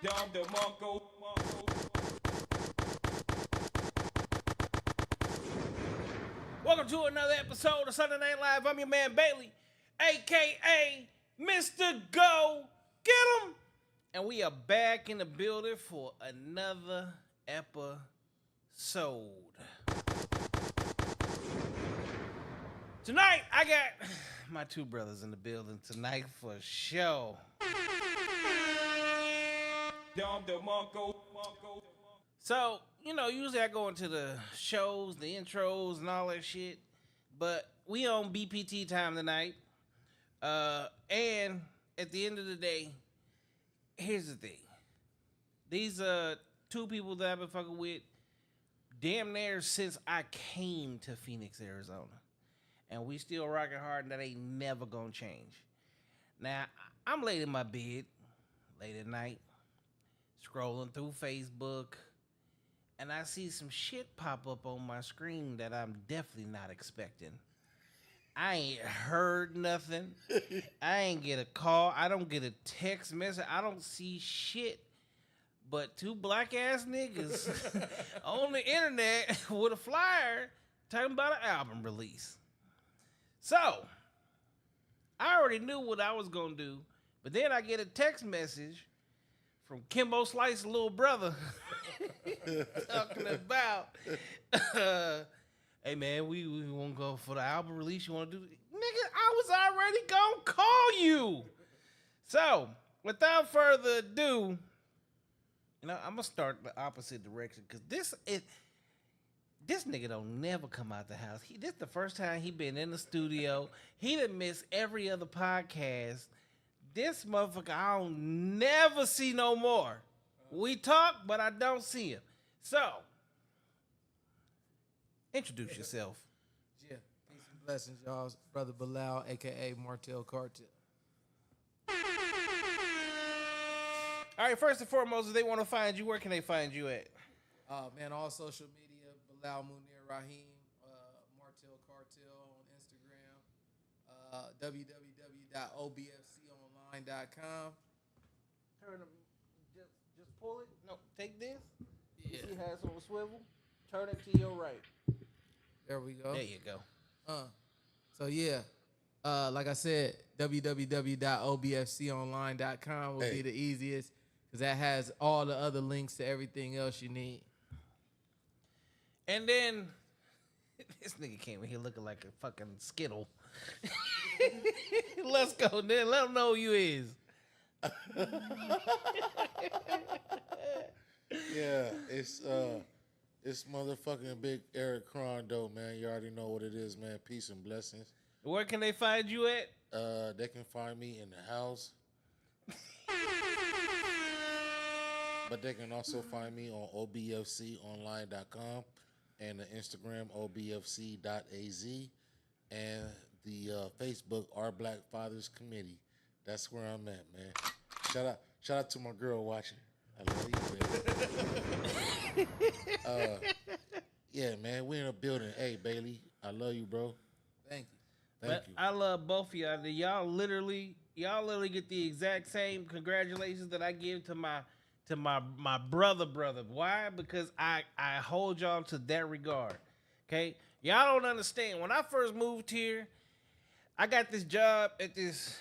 Dom the Monko. Welcome to another episode of Sunday Night Live. I'm your man Bailey, aka Mr. Go Get 'em. And we are back in the building for another episode. Tonight, I got my two brothers in the building tonight for show. So, usually I go into the shows, the intros, and all that shit. But we on BPT time tonight. And at the end of the day, here's the thing. These two people that I've been fucking with damn near since I came to Phoenix, Arizona. And we still rocking hard, and that ain't never gonna change. Now, I'm laid in my bed, late at night, scrolling through Facebook, and I see some shit pop up on my screen that I'm definitely not expecting. I ain't heard nothing. I ain't get a call. I don't get a text message. I don't see shit but two black ass niggas on the internet with a flyer talking about an album release. So, I already knew what I was going to do, but then I get a text message from Kimbo Slice's little brother talking about, hey man, we want to go for the album release. You want to do it? Nigga, I was already going to call you. So, without further ado, I'm going to start the opposite direction because this nigga don't never come out the house. This the first time he been in the studio. He done missed every other podcast. This motherfucker I don't never see no more. We talk, but I don't see him. So, introduce yourself. Yeah, peace and blessings, y'all. It's Brother Bilal, a.k.a. Martel Cartel. All right, first and foremost, if they want to find you, where can they find you at? Man, all social media, Bilal Munir Rahim, Martel Cartel on Instagram, www.obfconline.com. Turn them, just pull it. No, take this. Yeah. See how it's on a swivel? Turn it to your right. There we go. There you go. So, yeah, like I said, www.obfconline.com will be the easiest because that has all the other links to everything else you need. And then, this nigga came in here looking like a fucking Skittle. Let's go, then. Let him know who you is. Yeah, it's motherfucking big Eric Crondo, man. You already know what it is, man. Peace and blessings. Where can they find you at? They can find me in the house. But they can also find me on obfconline.com and the Instagram obfc.az and the Facebook Our Black Fathers Committee. That's where I'm at, man. Shout out to my girl watching. I love you, baby. Yeah, man, we in a building. Hey, Bailey, I love you, bro. Thank you. Thank you. I love both of y'all. Y'all literally get the exact same congratulations that I give to my brother. Why? Because I hold y'all to that regard. Okay? Y'all don't understand. When I first moved here, I got this job at this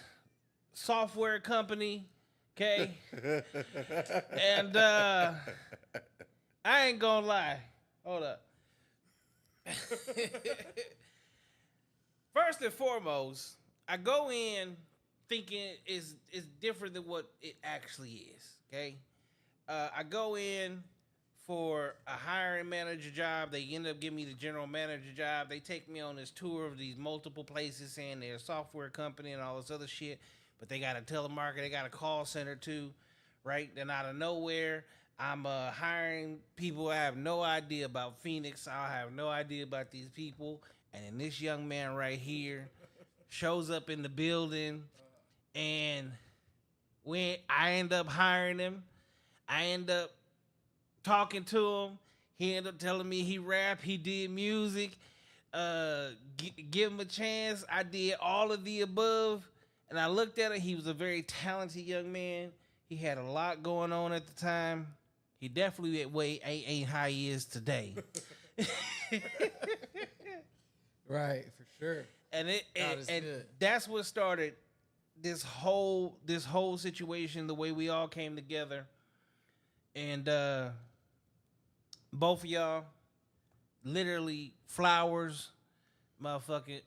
software company. Okay? And I ain't gonna lie. Hold up. First and foremost, I go in thinking it's different than what it actually is, okay? I go in for a hiring manager job. They end up giving me the general manager job. They take me on this tour of these multiple places saying they're a software company and all this other shit, but they got a telemarketer, they got a call center too, right? Then out of nowhere, I'm hiring people I have no idea about Phoenix. I have no idea about these people. And then this young man right here shows up in the building, and when I end up hiring him, I end up talking to him. He ended up telling me he rap, he did music. Give him a chance. I did all of the above. And I looked at him. He was a very talented young man. He had a lot going on at the time. He definitely ain't how he is today. Right, for sure. And God is good. that's what started this whole situation, the way we all came together. And both of y'all, literally flowers, motherfucking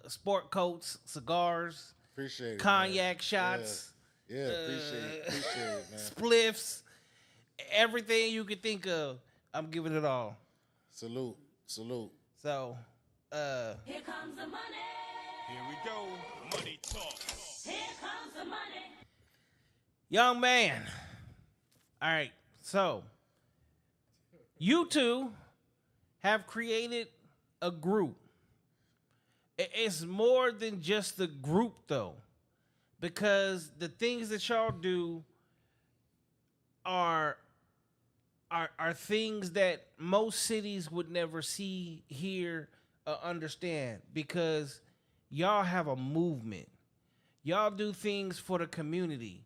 sport coats, cigars, Appreciate it. cognac Man. shots. Yeah, appreciate it, man. Spliffs, everything you could think of. I'm giving it all. Salute. So, Here comes the money. Here we go. Money talk. Here comes the money. young man. All right, so you two have created a group. It's more than just the group, though, because the things that y'all do are things that most cities would never see, hear, or understand, because y'all have a movement. Y'all do things for the community.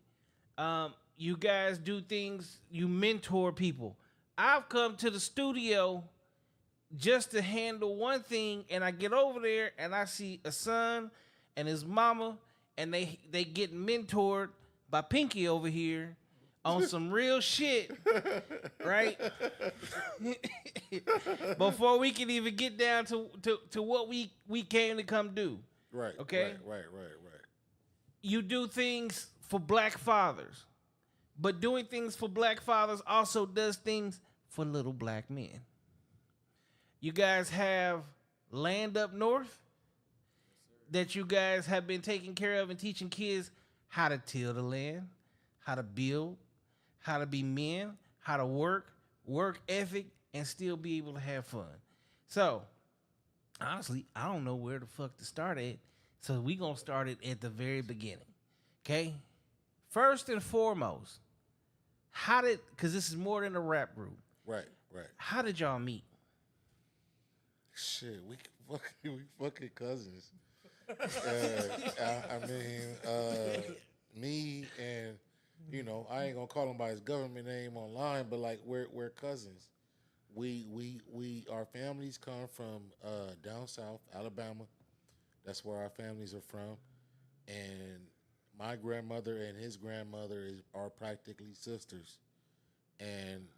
You guys do things, you mentor people. I've come to the studio just to handle one thing, and I get over there and I see a son and his mama, and they get mentored by Pinky over here on some real shit, right? Before we can even get down to what we came to come do. Right. Okay? Right. You do things for black fathers, but doing things for black fathers also does things for little black men. You guys have land up north that you guys have been taking care of and teaching kids how to till the land, how to build, how to be men, how to work ethic, and still be able to have fun. So, honestly, I don't know where the fuck to start at. So we gonna start it at the very beginning. Okay? First and foremost, because this is more than a rap group. Right. How did y'all meet? Shit, we fucking cousins. I mean, me and I ain't gonna call him by his government name online, but like we're cousins. Our families come from down south, Alabama. That's where our families are from, and my grandmother and his grandmother are practically sisters, and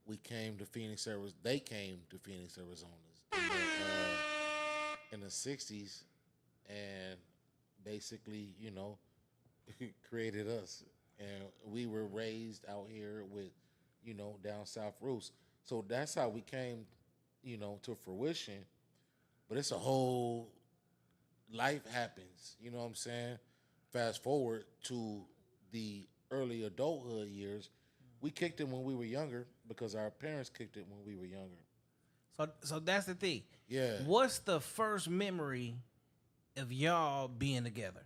we came to Phoenix, Arizona. They came to Phoenix, Arizona in the 60s, and basically, created us. And we were raised out here with, down south roots. So that's how we came, to fruition. But it's a whole life happens, you know what I'm saying? Fast forward to the early adulthood years. We kicked it when we were younger because our parents kicked it when we were younger. So that's the thing. Yeah. What's the first memory of y'all being together?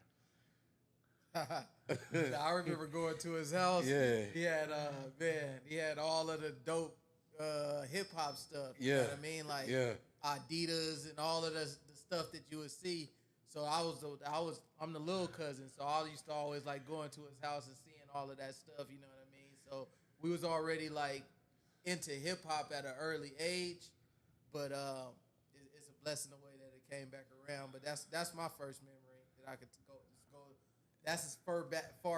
I remember going to his house. Yeah. He had all of the dope hip hop stuff. You Yeah. know what I mean? Like Adidas and all of the stuff that you would see. So I'm the little cousin, so I used to always like going to his house and seeing all of that stuff. You know what I mean? So we was already like into hip hop at an early age, but it's a blessing the way that it came back around. But that's my first memory that I could go. That's as far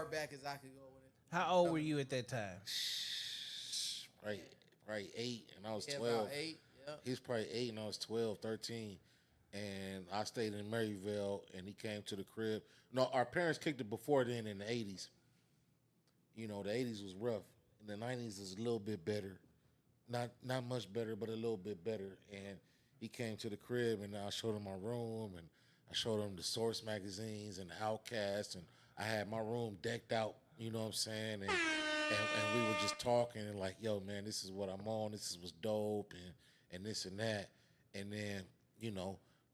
back as I could go with it. How old were you at that time? Probably 8, and I was 12. About 8. Yeah. He was probably 8, and I was 12, 13. And I stayed in Maryville, and he came to the crib. No, our parents kicked it before then in the 80s. The 80s was rough. In the 90s was a little bit better. Not much better, but a little bit better. And he came to the crib, and I showed him my room, and I showed him the Source magazines and the Outcast, and I had my room decked out, you know what I'm saying? And we were just talking and like, yo, man, this is what I'm on. This is what's dope and this and that. And then,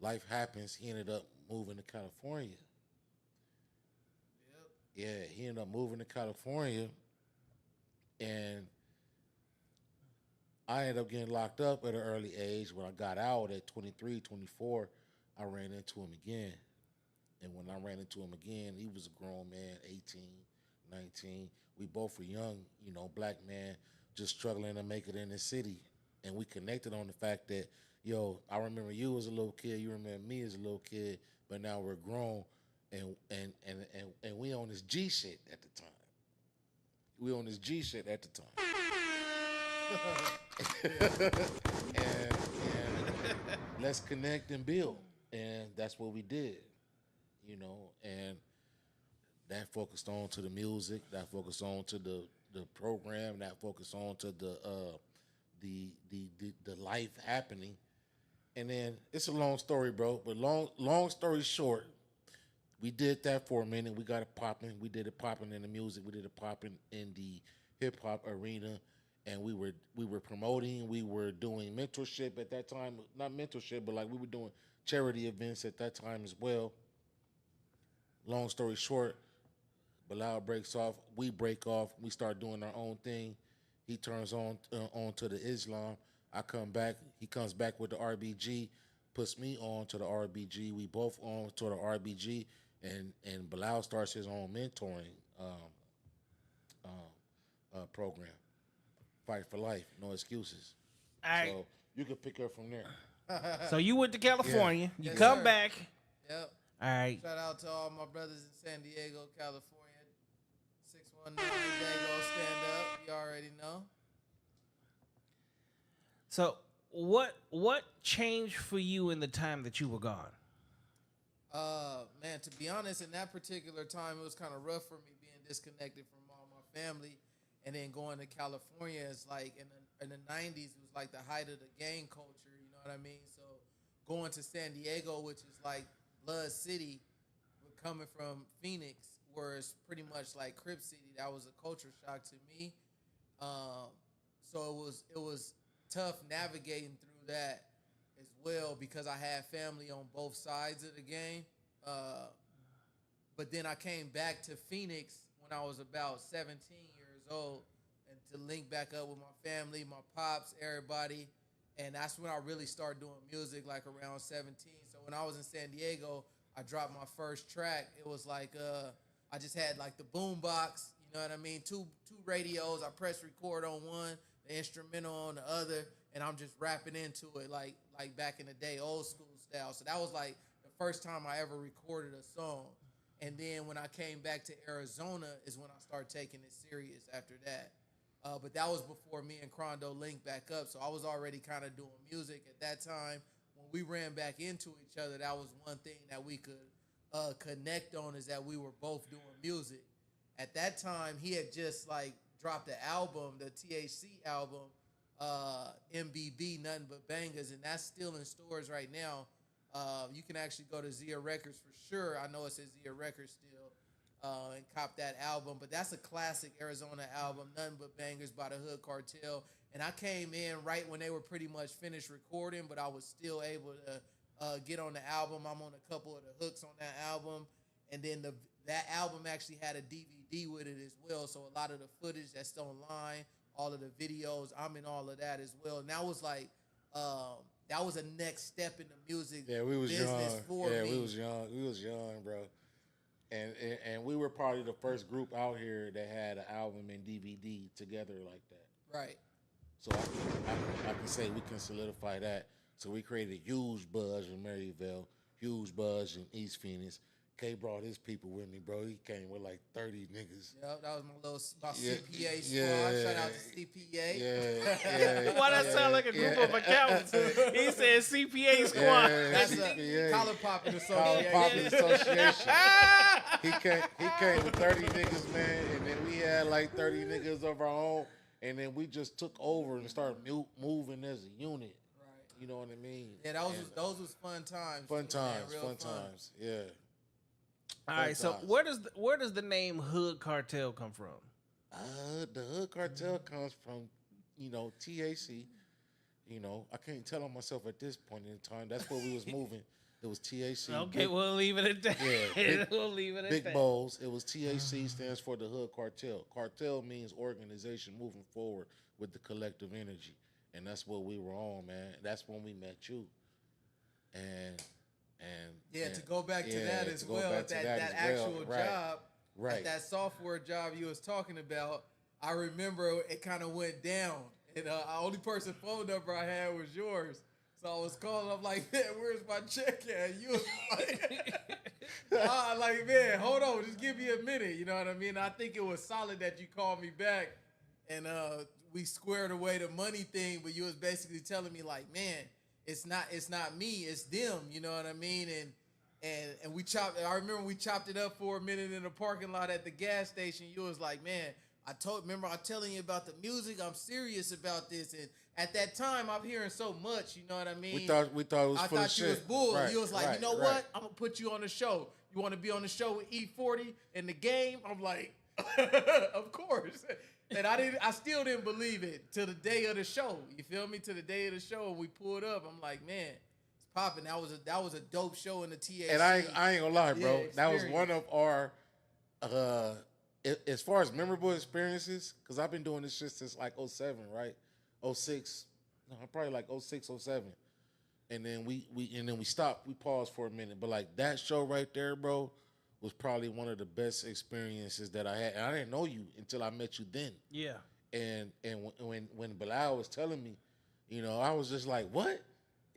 life happens. He ended up moving to California. Yep. Yeah, he ended up moving to California, and I ended up getting locked up at an early age. When I got out at 23, 24, I ran into him again. And when I ran into him again, he was a grown man, 18, 19. We both were young, black man, just struggling to make it in the city. And we connected on the fact that, yo, I remember you as a little kid, you remember me as a little kid, but now we're grown and we on this G shit at the time. We on this G shit at the time. and let's connect and build. And that's what we did, and that focused on to the music, that focused on to the program, that focused on to the life happening. And then it's a long story, bro, but long story short, we did that for a minute. We got it popping. We did it popping in the music. We did it popping in the hip hop arena, and we were promoting. We were doing mentorship at that time. Not mentorship, but like we were doing charity events at that time as well. Long story short, Bilal breaks off. We break off. We start doing our own thing. He turns on to the Islam. I come back. He comes back with the RBG, puts me on to the RBG. We both on to the RBG. And Bilal starts his own mentoring program, Fight for Life, No Excuses. All right. So you can pick up from there. So you went to California. You Yes, come sir. back. Yep. All right. Shout out to all my brothers in San Diego, California. 619 Dago, stand up. You already know. So what changed for you in the time that you were gone? Man, to be honest, in that particular time, it was kind of rough for me being disconnected from all my family, and then going to California is like in the 90s, it was like the height of the gang culture. You know what I mean? So going to San Diego, which is like Blood City, we're coming from Phoenix, where it's pretty much like Crip City. That was a culture shock to me. So it was tough navigating through that as well, because I had family on both sides of the game. But then I came back to Phoenix when I was about 17 years old, and to link back up with my family, my pops, everybody. And that's when I really started doing music, like around 17. So when I was in San Diego, I dropped my first track. It was like I just had like the boom box, you know what I mean? Two radios. I pressed record on one, the instrumental on the other, and I'm just rapping into it like back in the day, old school style. So that was like the first time I ever recorded a song. And then when I came back to Arizona is when I started taking it serious after that. But that was before me and Crondo linked back up. So I was already kind of doing music at that time. When we ran back into each other, that was one thing that we could connect on, is that we were both doing music. At that time, he had just like dropped the album, the THC album, MBB, Nothing But Bangers, and that's still in stores right now. You can actually go to Zia Records for sure. I know it says Zia Records still, and cop that album. But that's a classic Arizona album, Nothing But Bangers by the Hood Cartel. And I came in right when they were pretty much finished recording, but I was still able to get on the album. I'm on a couple of the hooks on that album. And then that album actually had a DVD with it as well. So a lot of the footage that's online, all of the videos, I'm in all of that as well. And that was like, that was a next step in the music business young. for me. We was young, bro. And we were probably the first group out here that had an album and DVD together like that. Right. So I can say we can solidify that. So we created a huge buzz in Maryville, huge buzz in East Phoenix. K brought his people with me, bro. He came with like 30 niggas. Yep, that was my Yeah, CPA squad. yeah. Shout out to CPA. Yeah. Why that sound like a group of accountants? He said CPA squad. That's a CPA. Collar Popping Collar Association. Popping Association. He came with 30 niggas, man, and then we had like 30 niggas of our own, and then we just took over and started moving as a unit. Right. You know what I mean? Yeah, those was fun times. Fun too, man. times, Real fun times. Yeah. All right. So where does the name Hood Cartel come from? The Hood Cartel comes from, THC. I can't tell on myself at this point in time. That's where we was moving. It was THC. Okay, we'll leave it at that. Yeah, We'll leave it at Big that. Bowls. It was THC, stands for the Hood Cartel. Cartel means organization moving forward with the collective energy. And that's what we were on, man. That's when we met you. And to go back to that as well, that actual job. Right. At that software job you was talking about, I remember it kind of went down. And the only person phone number I had was yours. So I was calling up like, man, where's my check at? You was like, man, hold on, just give me a minute. You know what I mean? I think it was solid that you called me back and we squared away the money thing, but you was basically telling me like, man, it's not me, it's them. You know what I mean? And we chopped. I remember we chopped it up for a minute in the parking lot at the gas station. You was like, man, remember I telling you about the music. I'm serious about this. And at that time, I'm hearing so much. You know what I mean? We thought it was full of shit. I thought you was bull. Right, You was like, right, you know right. what? I'm gonna put you on the show. You want to be on the show with E40 in the game? I'm like, of course. And I still didn't believe it till the day of the show. You feel me? To the day of the show, and we pulled up. I'm like, man, it's popping. That was a dope show in the THC. And I ain't gonna lie, bro. Yeah, that was one of our, as far as memorable experiences, because I've been doing this shit since like 07, right? 06, no, probably like 06, 07. And then we stopped. We paused for a minute. But like that show right there, bro, was probably one of the best experiences that I had. And I didn't know you until I met you then. Yeah. And when Bilal was telling me, you know, I was just like, what?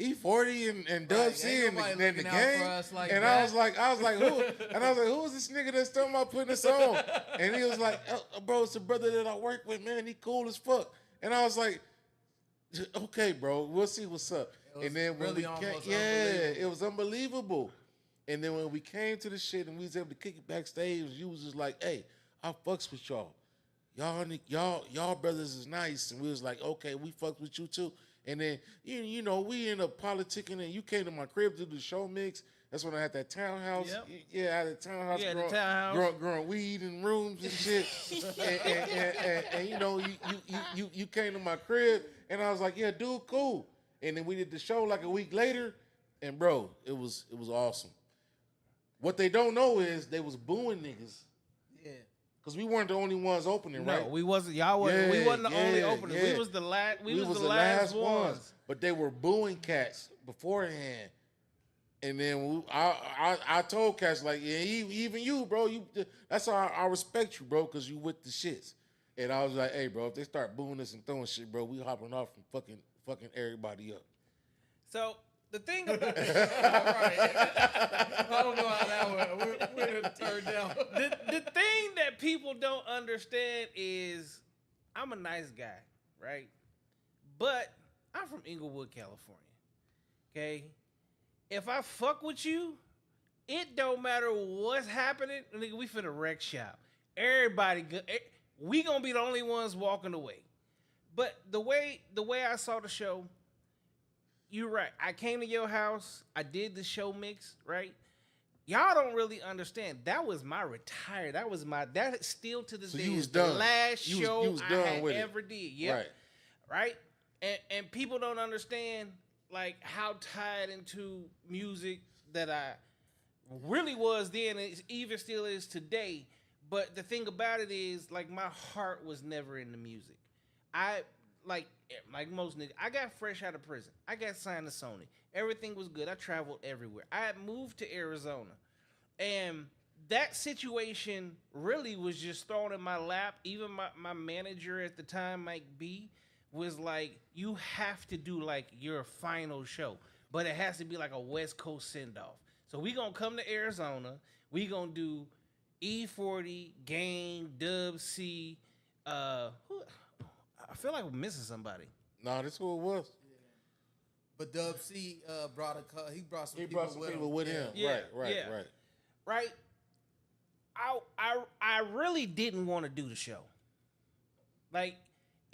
E40 and Dub C and the game. Like and that. I was like, who? And I was like, who is this nigga that's talking about putting us on? And he was like, bro, it's the brother that I work with, man. He cool as fuck. And I was like, okay, bro, we'll see what's up. And then when really we came, almost it was unbelievable. And then when we came to the shit and we was able to kick it backstage, you was just like, hey, I fucks with y'all. Y'all brothers is nice. And we was like, okay, we fucks with you too. And then, you know, we ended up politicking and you came to my crib to do the show mix. That's when I had that townhouse. Yep. Yeah, I had a townhouse. Yeah, the townhouse. Growing weed in rooms and shit. and you know, you came to my crib and I was like, yeah, dude, cool. And then we did the show like a week later. And bro, it was awesome. What they don't know is they was booing niggas. Yeah. Cause we weren't the only ones opening, right? No, we wasn't. Y'all wasn't. we wasn't the only opener. yeah. We was the last. We was the last ones. But they were booing cats beforehand. And then I told cats like, yeah, even you, bro. That's how I respect you, bro, because you with the shits. And I was like, hey, bro, if they start booing us and throwing shit, bro, we hopping off and fucking everybody up. So the thing about Right. I don't know how that went. Where did it turn down? the thing that people don't understand is I'm a nice guy, right? But I'm from Inglewood, California. Okay? If I fuck with you, it don't matter what's happening. Nigga, we finna wreck shop. Everybody good. We gonna be the only ones walking away. But the way I saw the show, you're right. I came to your house. I did the show mix, right? Y'all don't really understand. That was my retire. That is still to this So day you was is the done. last You was show I done had with it. ever did. Yeah. Right. And people don't understand like how tied into music that I really was then, and even still is today. But the thing about it is, like, my heart was never in the music. I like most niggas. I got fresh out of prison. I got signed to Sony. Everything was good. I traveled everywhere. I had moved to Arizona, and that situation really was just thrown in my lap. Even my manager at the time, Mike B, was like, you have to do like your final show, but it has to be like a West Coast send-off. So we gonna come to Arizona. We gonna do E40, Game, Dub C. I feel like we're missing somebody. No, that's who it was. But Dub C brought some He people brought some with people him. with him. Yeah. Right. Right? I really didn't want to do the show. Like,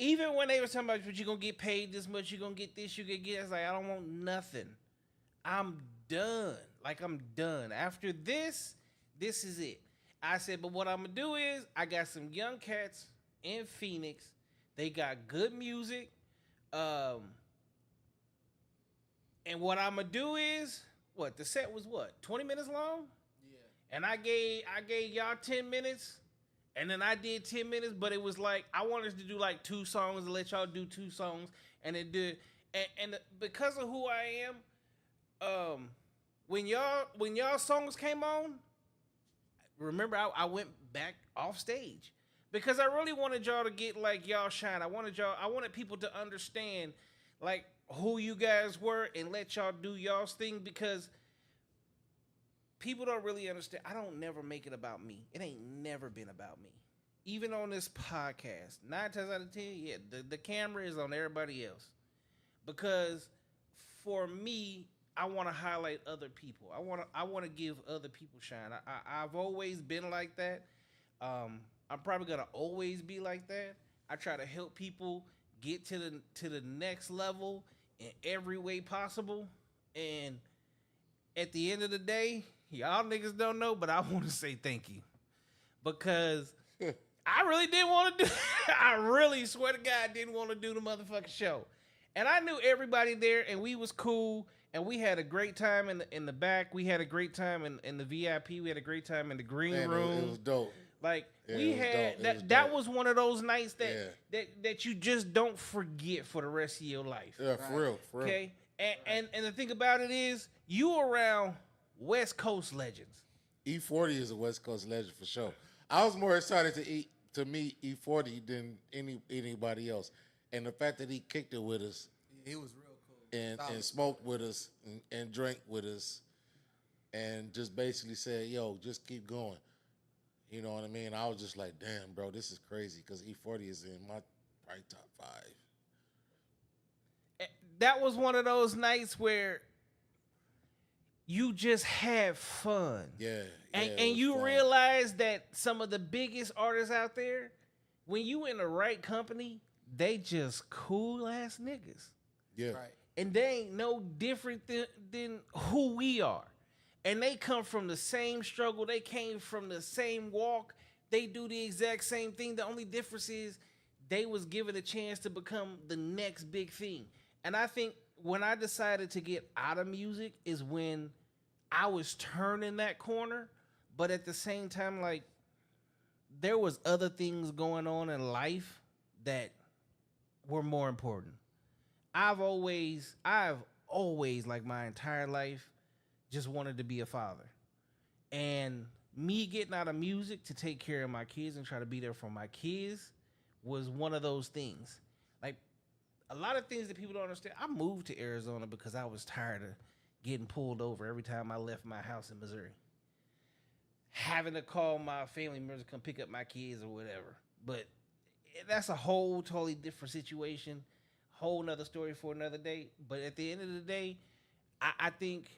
even when they were talking about, but you're going to get paid this much, you're going to get this, you can get, I was like, I don't want nothing. I'm done. Like, I'm done. After this is it. I said, but what I'm going to do is, I got some young cats in Phoenix. They got good music. And what I'm going to do is, the set was 20 minutes long? Yeah. And I gave y'all 10 minutes. And then I did 10 minutes, but it was like, I wanted to do like 2 songs and let y'all do 2 songs. And it did. And because of who I am, when y'all songs came on, remember I went back off stage because I really wanted y'all to get like y'all shine. I wanted people to understand like who you guys were and let y'all do y'all's thing because people don't really understand. I don't never make it about me. It ain't never been about me. Even on this podcast, 9 times out of 10, yeah, the camera is on everybody else. Because for me, I want to highlight other people. I want to give other people shine. I've always been like that. I'm probably gonna always be like that. I try to help people get to the next level in every way possible. And at the end of the day, y'all niggas don't know, but I want to say thank you because I really didn't want to do. I really swear to God, I didn't want to do the motherfucking show, and I knew everybody there, and we was cool, and we had a great time in the back. We had a great time in the VIP. We had a great time in the green room. It was dope. Like Yeah, we it was had dope. that. That was one of those nights that you just don't forget for the rest of your life. Yeah, for real. Okay, and the thing about it is, you around West Coast legends. E40 is a West Coast legend for sure. I was more excited to meet E40 than anybody else, and the fact that he kicked it with us, He was real cool. and smoked with us and drank with us, and just basically said, "Yo, just keep going." You know what I mean? I was just like, "Damn, bro, this is crazy," because E40 is in my probably top 5. That was one of those nights where you just had fun. Yeah, And you fun. realize that some of the biggest artists out there, when you in the right company, they just cool ass niggas. Yeah, Right. And they ain't no different than who we are. And they come from the same struggle. They came from the same walk. They do the exact same thing. The only difference is they was given a chance to become the next big thing. And I think when I decided to get out of music is when I was turning that corner. But at the same time, like, there was other things going on in life that were more important. I've always, like my entire life, just wanted to be a father. And me getting out of music to take care of my kids and try to be there for my kids was one of those things. Like, a lot of things that people don't understand. I moved to Arizona because I was tired of getting pulled over every time I left my house in Missouri. Having to call my family members to come pick up my kids or whatever. But that's a whole totally different situation. Whole nother story for another day. But at the end of the day, I think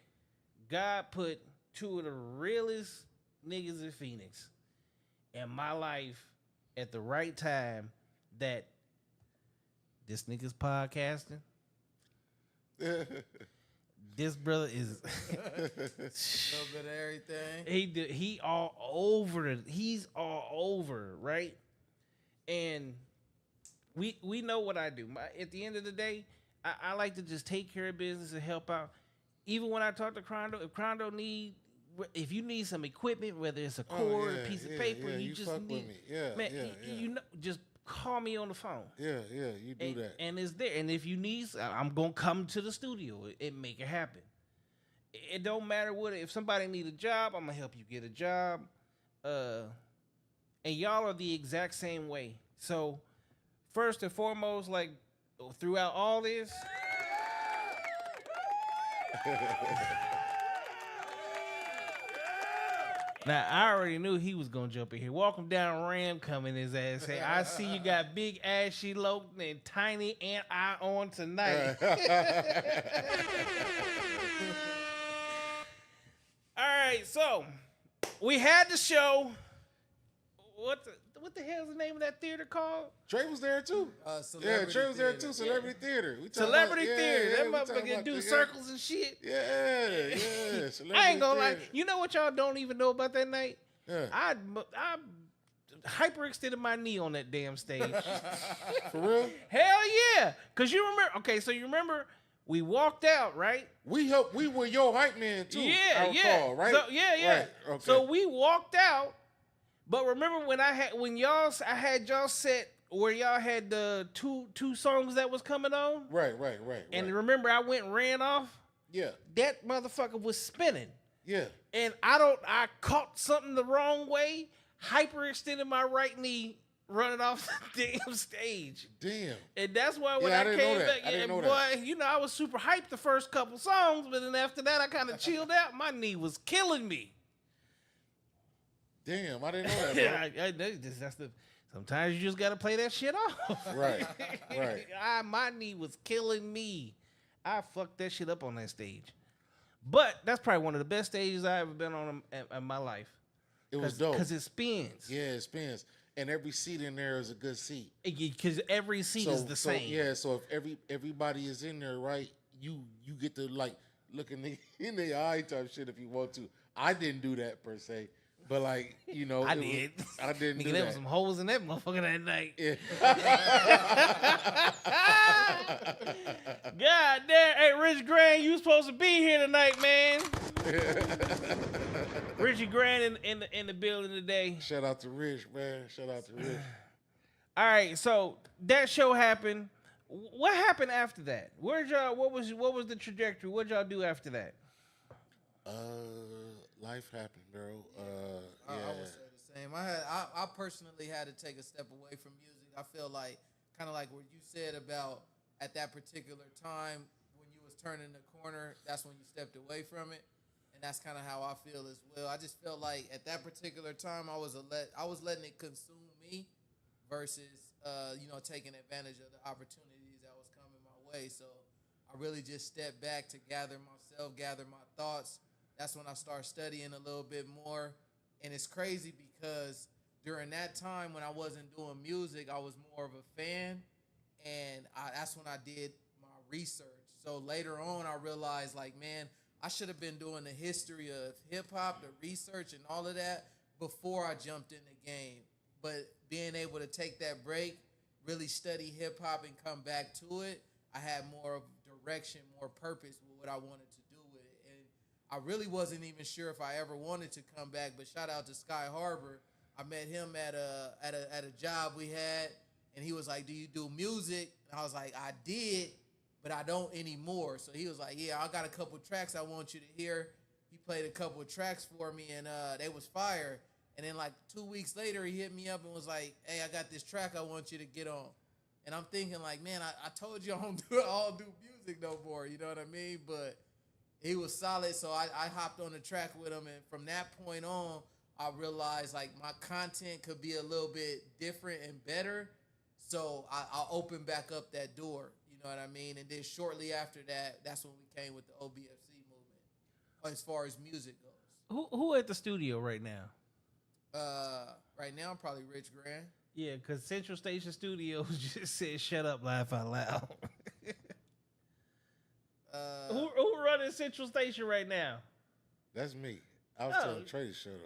God put two of the realest niggas in Phoenix in my life at the right time. That this nigga's podcasting. This brother is A little bit of everything. He's all over, right? And we know what I do. At the end of the day, I like to just take care of business and help out. Even when I talk to Crondo, if you need some equipment, whether it's a cord, a piece of paper, you just fuck need, with me. you know, just call me on the phone. Yeah, you do that. And it's there. And if you need, I'm gonna come to the studio and make it happen. It don't matter what. If somebody need a job, I'm gonna help you get a job. And y'all are the exact same way. So first and foremost, like throughout all this. Now, I already knew he was going to jump in here. Walk him down, Ram coming his ass. Say, I see you got Big Ashy Loke and Tiny Ant Eye on tonight. All right, so we had the show. What the hell is the name of that theater called? Trey was there too. Trey was there too. Celebrity Theater. Celebrity Theater. That motherfucker do circles and shit. Yeah. I ain't gonna lie. You know what y'all don't even know about that night? Yeah. I hyperextended my knee on that damn stage. For real? Hell yeah. Cause you remember, so you remember we walked out, right? We were your hype man too. Yeah, I recall, right? So, yeah. Right, okay. So we walked out, but remember when I had y'all set where y'all had the two songs that was coming on? Right. And remember I went and ran off? Yeah. That motherfucker was spinning. Yeah. And I caught something the wrong way, hyperextended my right knee, running off the damn stage. Damn. And that's why when Yeah, I I didn't know came that. back, I didn't know boy, that. you know, I was super hyped the first couple songs, but then after that, I kind of chilled out. My knee was killing me. Damn, I didn't know that, bro. That's the. Sometimes you just gotta play that shit off. Right, right. My knee was killing me. I fucked that shit up on that stage. But that's probably one of the best stages I ever been on in my life. It was dope. Because it spins. Yeah, it spins. And every seat in there is a good seat. Because every seat is the same. Yeah, so if everybody is in there, right, you get to like look in the eye type shit if you want to. I didn't do that per se. But like, you know, I did. I didn't Nigga, do there that. was some holes in that motherfucker that night. Yeah. God damn. Hey, Rich Grand, you supposed to be here tonight, man. Richie Grand in the building today. Shout out to Rich, man. Shout out to Rich. All right, so that show happened. What happened after that? What was the trajectory? What'd y'all do after that? Life happened, bro. I would say the same. I personally had to take a step away from music. I feel like kind of like what you said about at that particular time when you was turning the corner, that's when you stepped away from it, and that's kind of how I feel as well. I just felt like at that particular time I was letting it consume me versus taking advantage of the opportunities that was coming my way. So I really just stepped back to gather myself, gather my thoughts. That's when I started studying a little bit more. And it's crazy because during that time when I wasn't doing music, I was more of a fan. And that's when I did my research. So later on, I realized, like, man, I should have been doing the history of hip-hop, the research and all of that before I jumped in the game. But being able to take that break, really study hip-hop and come back to it, I had more of direction, more purpose with what I wanted to do with it. And I really wasn't even sure if I ever wanted to come back, but shout out to Sky Harbor. I met him at a job we had, and he was like, "Do you do music?" And I was like, "I did, but I don't anymore." So he was like, "Yeah, I got a couple tracks I want you to hear." He played a couple of tracks for me, and they was fire. And then like 2 weeks later, he hit me up and was like, "Hey, I got this track I want you to get on." And I'm thinking like, man, I told you I don't do music no more. You know what I mean? But he was solid, so I hopped on the track with him. And from that point on, I realized like my content could be a little bit different and better. So I opened back up that door. You know what I mean? And then shortly after that, that's when we came with the OBFC movement as far as music goes. Who at the studio right now? Right now, probably Rich Grand. Yeah, because Central Station Studios just said, "Shut up, laugh out loud." Who running Central Station right now? That's me. I was telling Trey to shut up.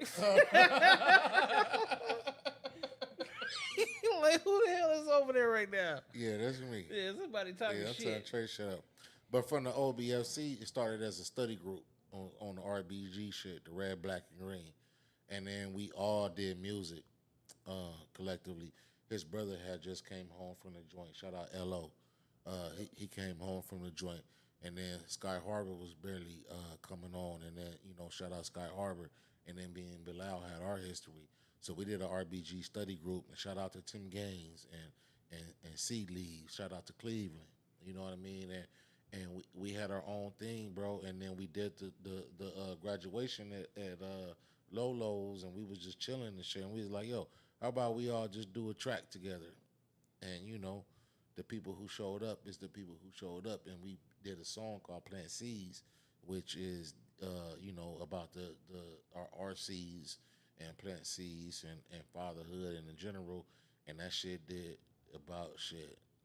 Like, who the hell is over there right now? Yeah, that's me. Yeah, somebody talking I'm telling shit. Trey to shut up. But from the OBFC, it started as a study group on the RBG shit, the red, black, and green. And then we all did music collectively. His brother had just came home from the joint. Shout out L.O. He came home from the joint. And then Sky Harbor was barely coming on. And then, shout out Sky Harbor. And then me and Bilal had our history. So we did an RBG study group. And shout out to Tim Gaines and Seed League. Shout out to Cleveland. You know what I mean? And we had our own thing, bro. And then we did the graduation at Lolo's, and we was just chilling and shit. And we was like, yo, how about we all just do a track together? And, the people who showed up is the people who showed up. And we did a song called Plant Seeds, which is, about our RCs and plant seeds and fatherhood and in general. And that shit did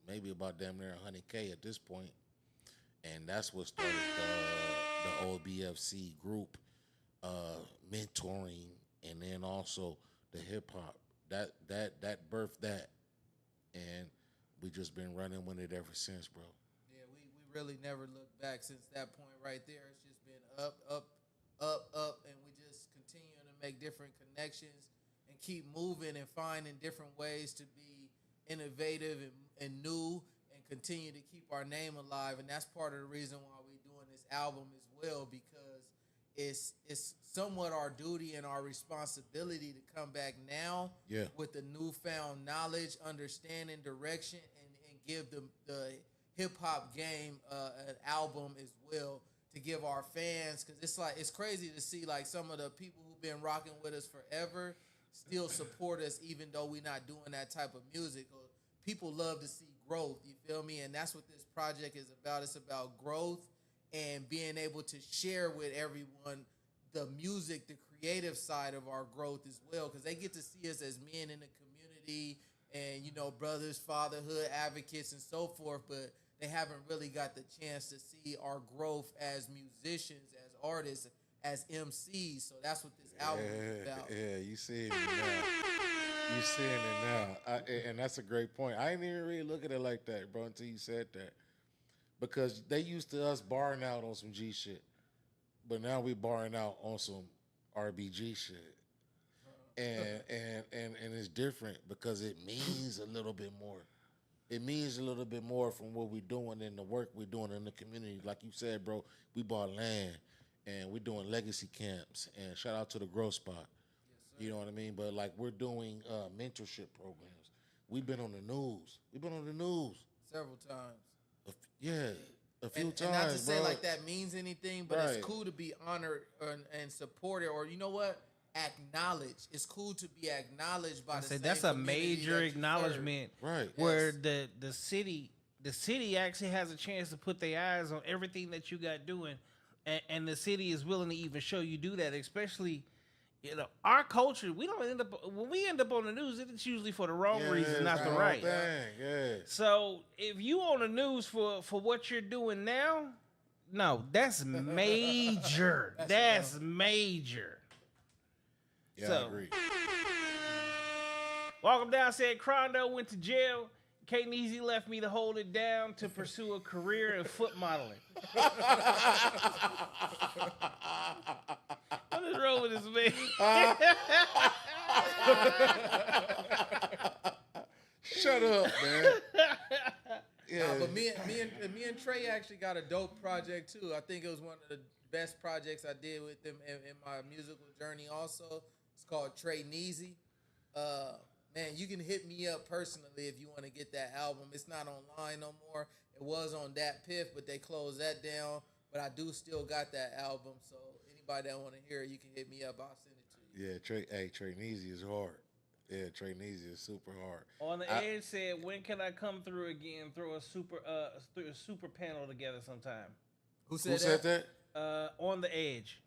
maybe about damn near 100K at this point. And that's what started the OBFC group, mentoring, and then also the hip hop. That birthed that. And we just been running with it ever since, bro. Yeah, we really never looked back since that point right there. It's just been up, and we just continue to make different connections and keep moving and finding different ways to be innovative and new and continue to keep our name alive. And that's part of the reason why we're doing this album as well, because it's somewhat our duty and our responsibility to come back now Yeah. with the newfound knowledge, understanding, direction, and give the hip hop game an album as well to give our fans, because it's crazy to see like some of the people who've been rocking with us forever still support us even though we're not doing that type of music. People love to see growth, you feel me? And that's what this project is about. It's about growth and being able to share with everyone the music, the creative side of our growth as well, because they get to see us as men in the community and, you know, brothers, fatherhood advocates and so forth, but they haven't really got the chance to see our growth as musicians, as artists, as MCs. So that's what this album is about. Yeah, you seeing it now. You seeing it now. And that's a great point. I didn't even really look at it like that, bro, until you said that. Because they used to us barring out on some G shit. But now we barring out on some RBG shit. And it's different because it means a little bit more. It means a little bit more from what we're doing and the work we're doing in the community. Like you said, bro, we bought land and we're doing legacy camps. And shout out to the Growth Spot. Yes, you know what I mean? But like we're doing mentorship programs. We've been on the news. We've been on the news Several times. A few times, and not to say bro. like that means anything, but Right. it's cool to be honored and supported, or you know what, acknowledged. It's cool to be acknowledged by the same That's a community major that you acknowledgement, Right. Where Yes. the city actually has a chance to put their eyes on everything that you got doing, and the city is willing to even show you do that. Especially, you know, our culture. We don't end up when we end up on the news. It's usually for the wrong reason, not the right. Thing. Yeah. So if you on the news for what you're doing now, no, that's major. That's major. Yeah, So- I agree. Welcome down said Crondo went to jail. Kate Easy left me to hold it down to pursue a career in foot modeling. What is wrong with this man? Shut up, man. Yeah. Nah, but me and Trey actually got a dope project too. I think it was one of the best projects I did with them in my musical journey. Also, it's called Trey Neezy. Man, you can hit me up personally if you want to get that album. It's not online no more. It was on Dat Piff, but they closed that down. But I do still got that album. So anybody that want to hear it, you can hit me up. I'll send it to you. Yeah, Trey Neezy is hard. Yeah, Trey Neezy is super hard. On the edge said, when can I come through again? Throw a super panel together sometime. Who said Who said that? that? On the edge.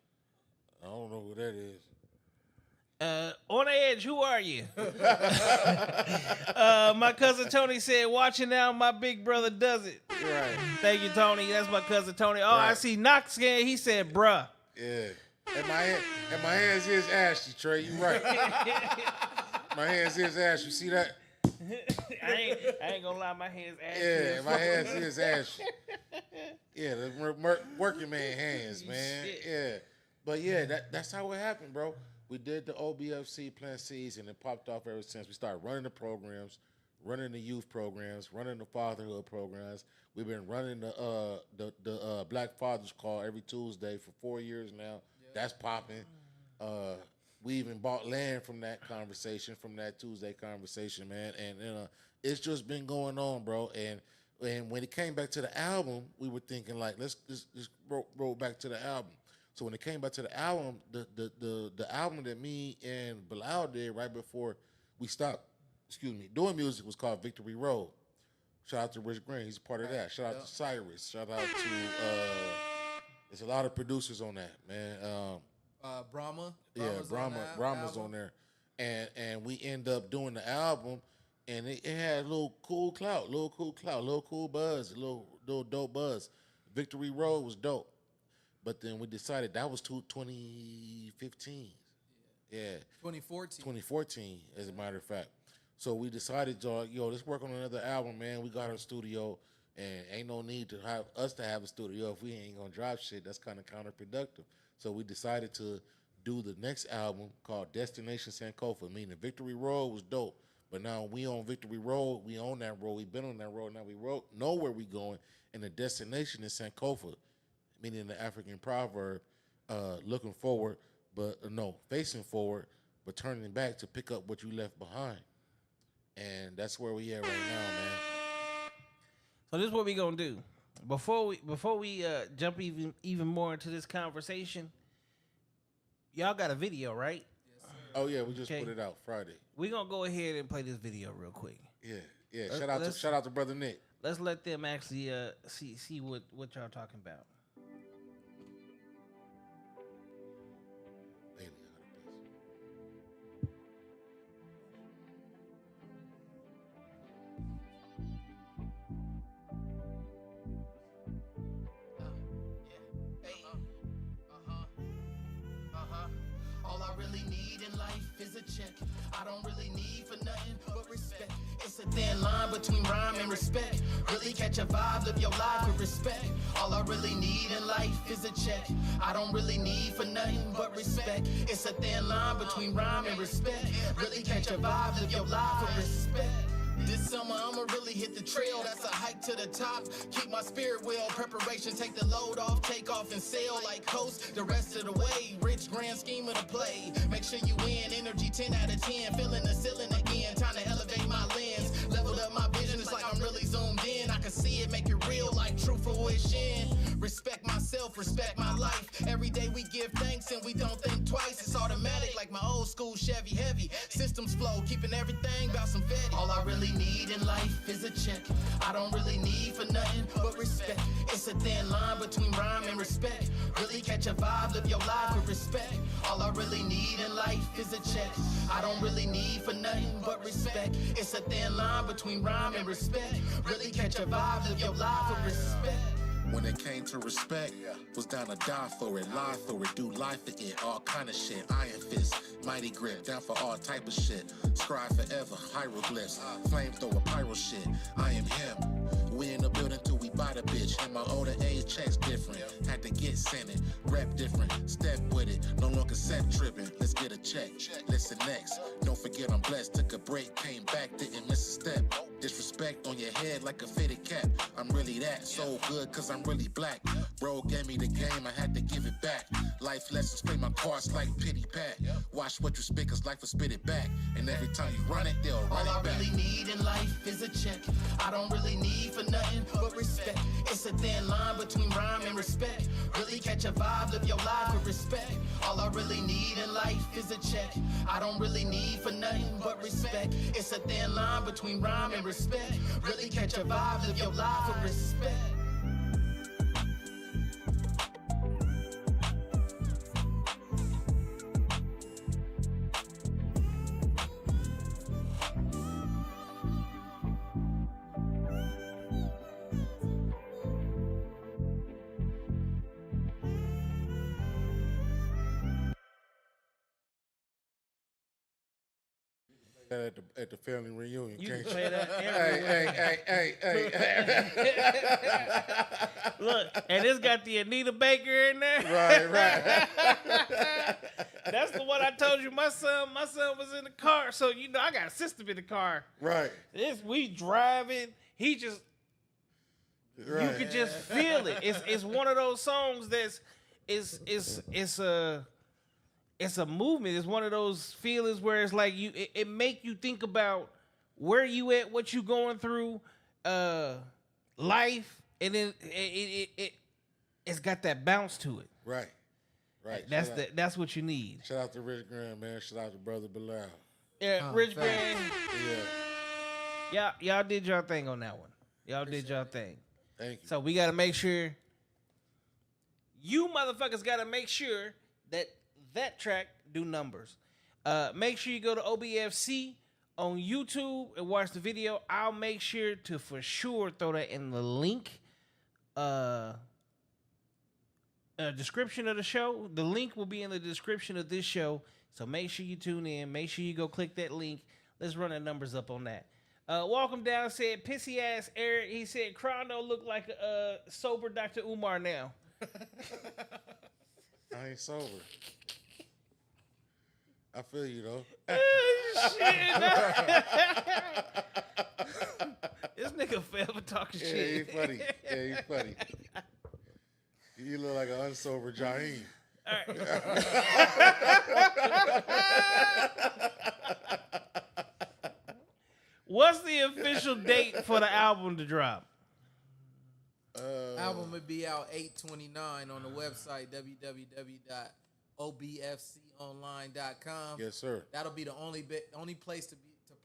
I don't know who that is. On the edge, who are you? My cousin Tony said, watching now, my big brother does it. Right. Thank you, Tony. That's my cousin Tony. Oh, I Right. see Knox scan. He said, bruh. Yeah. And my hands is ashy, Trey. You right. My hands is ashy. You see that? I ain't gonna lie, my hands ashy. Yeah, my hands is ashy. Yeah, the working man hands, man. Shit. Yeah. But yeah, that's how it happened, bro. We did the OBFC Plant Seeds, and it popped off ever since. We started running the programs, running the youth programs, running the fatherhood programs. We've been running the Black Fathers Call every Tuesday for 4 years now. Yeah. That's popping. We even bought land from that conversation, from that Tuesday conversation, man. And it's just been going on, bro. And when it came back to the album, we were thinking like, let's roll back to the album. So when it came back to the album, the album that me and Bilal did right before we stopped, doing music was called Victory Road. Shout out to Rich Green, he's a part of that. Shout out to Cyrus. Shout out to there's a lot of producers on that, man. Brahma. Brahma's on there, and we end up doing the album, and it had a little cool clout, little cool buzz, a little dope buzz. Victory Road was dope. But then we decided that was 2015. Yeah. 2014, as a matter of fact. So we decided, let's work on another album, man. We got our studio, and ain't no need to have a studio if we ain't gonna drop shit. That's kind of counterproductive. So we decided to do the next album called Destination Sankofa, meaning Victory Road was dope. But now we on Victory Road, we on that road, we been on that road, now we know where we going, and the destination is Sankofa, meaning the African proverb, looking forward, but no, facing forward, but turning back to pick up what you left behind. And that's where we at right now, man. So this is what we gonna do. Before we jump even more into this conversation, y'all got a video, right? Oh yeah, we just Okay. put it out Friday. We gonna go ahead and play this video real quick. Yeah. Shout out to brother Nick. Let's let them actually see what y'all talking about. Bailey, I gotta piss. All I really need in life is a check. I don't really need for nothing but respect. It's a thin line between rhyme and respect. Really catch a vibe, live your life with respect. All I really need in life is a check. I don't really need for nothing but respect. It's a thin line between rhyme and respect. Really catch a vibe, live your life with respect. This summer I'ma really hit the trail, that's a hike to the top. Keep my spirit well, preparation, take the load off, take off and sail like coast the rest of the way. Rich grand scheme of the play, make sure you win, energy 10 out of 10, feeling the ceiling again, time to elevate my lens. Leveled up my vision, it's like I'm really zoomed in. I can see it, make it real like true fruition. Respect myself, respect my life. Every day we give thanks and we don't think twice. It's automatic like my old school Chevy heavy. Systems flow, keeping everything about some Fetty. All I really need in life is a check. I don't really need for nothing but respect. It's a thin line between rhyme and respect. Really catch a vibe, live your life with respect. All I really need in life is a check. I don't really need for nothing but respect. It's a thin line between rhyme and respect. Really catch a vibe, live your life with respect. When it came to respect, was down to die for it, lie for it, do life for it, all kind of shit. Iron fist, mighty grip, down for all type of shit. Scribe forever, hieroglyphs, flamethrower, pyro shit. I am him. We in the building till we buy the bitch. And my older age checks different. Had to get sent it, rep different, step with it. No longer set tripping. Let's get a check. Listen next. Don't forget I'm blessed. Took a break, came back, didn't miss a step. Disrespect on your head like a fitted cap. I'm really that so good cause I'm really black. Bro gave me the game, I had to give it back. Life lessons play my cards like pity pat. Watch what you spit cause life will spit it back. And every time you run it, they'll run All it back. I really need in life is a check. I don't really need for nothing but respect. It's a thin line between rhyme and respect. Really catch a vibe, live your life with respect. All I really need in life is a check. I don't really need for nothing but respect. It's a thin line between rhyme and respect. Really catch a vibe, live your life with respect. At the family reunion. You can't can play that hey. Look, and it's got the Anita Baker in there. Right. That's the one I told you. My son was in the car, so you know I got a system in the car. Right. We driving. He just you could just feel it. It's one of those songs that's it's a movement. It's one of those feelings where it's like it make you think about where you at, what you going through, life, and then it's got that bounce to it. Right. Right. That's what you need. Shout out to Rich Graham, man. Shout out to Brother Bilal. Yeah, Rich Graham. Yeah. Y'all did your thing on that one. Y'all did your thing. Thank you. So we got to make sure you motherfuckers got to make sure that track do numbers. Make sure you go to OBFC on YouTube and watch the video. I'll make sure to for sure throw that in the link description of the show. The link will be in the description of this show. So make sure you tune in. Make sure you go click that link. Let's run the numbers up on that. Welcome down said pissy ass Eric. He said Crondo look like a sober Dr. Umar now. I ain't sober. I feel you though. Shit. This nigga forever talking Yeah, shit. he funny. You look like an unsober Jaheim. What's the official date for the album to drop? Album would be out 8/29 on the website www.obfconline.com. Yes, sir. That'll be the only place to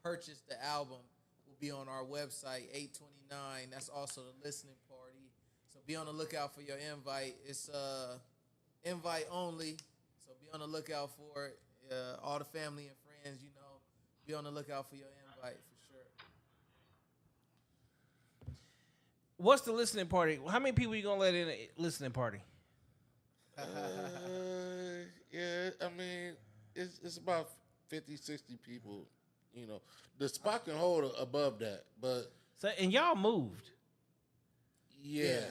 purchase the album will be on our website 8/29. That's also the listening party. So be on the lookout for your invite. It's invite only. So be on the lookout for it. All the family and friends, be on the lookout for your invite for sure. What's the listening party? How many people you gonna let in a listening party? Yeah, I mean, it's about 50, 60 people. The spot can hold above that, but And y'all moved. yeah.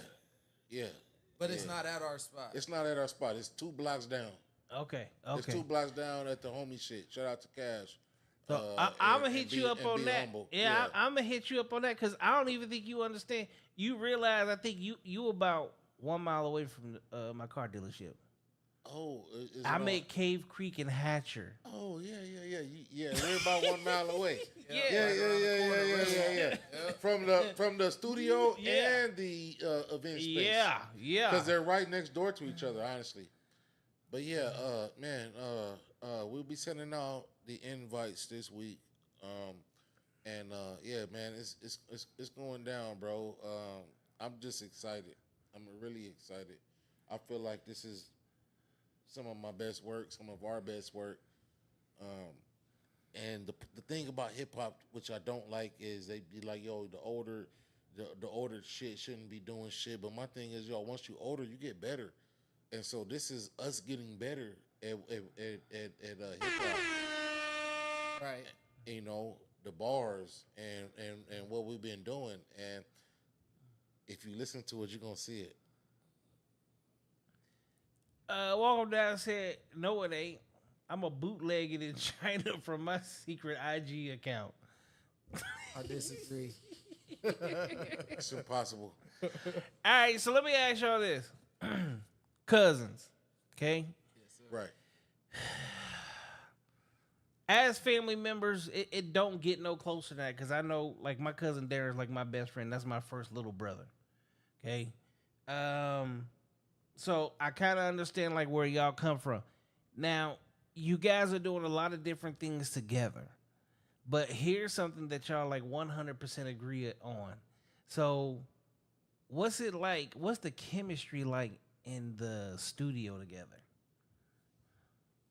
But it's not at our spot. It's not at our spot. It's 2 blocks down. Okay. It's 2 blocks down at the homie shit. Shout out to Cash. So I'm gonna hit you up on that. Humble. Yeah, I'm gonna hit you up on that because I don't even think you understand. You realize I think you about 1 mile away from my car dealership. Oh, I make Cave Creek and Hatcher. Oh yeah. We're about 1 mile away. Yeah. From the studio and the event space. Yeah. Because they're right next door to each other, honestly. But yeah, we'll be sending out the invites this week. Yeah, man, it's going down, bro. I'm just excited. I'm really excited. I feel like this is some of my best work, some of our best work. And the thing about hip hop, which I don't like, is they be like, yo, the older shit shouldn't be doing shit. But my thing is, yo, once you older, you get better. And so this is us getting better at hip hop. Right. The bars and what we've been doing. And if you listen to it, you're gonna see it. Welcome down said, no, it ain't. I'm a bootleg it in China from my secret IG account. I disagree. It's impossible. All right, so let me ask y'all this. Cousins, okay? Right. As family members, it don't get no closer than that because I know, like, my cousin Darren's like my best friend. That's my first little brother, okay? So I kind of understand, like, where y'all come from. Now, you guys are doing a lot of different things together. But here's something that y'all, like, 100% agree on. So what's it like? What's the chemistry like in the studio together?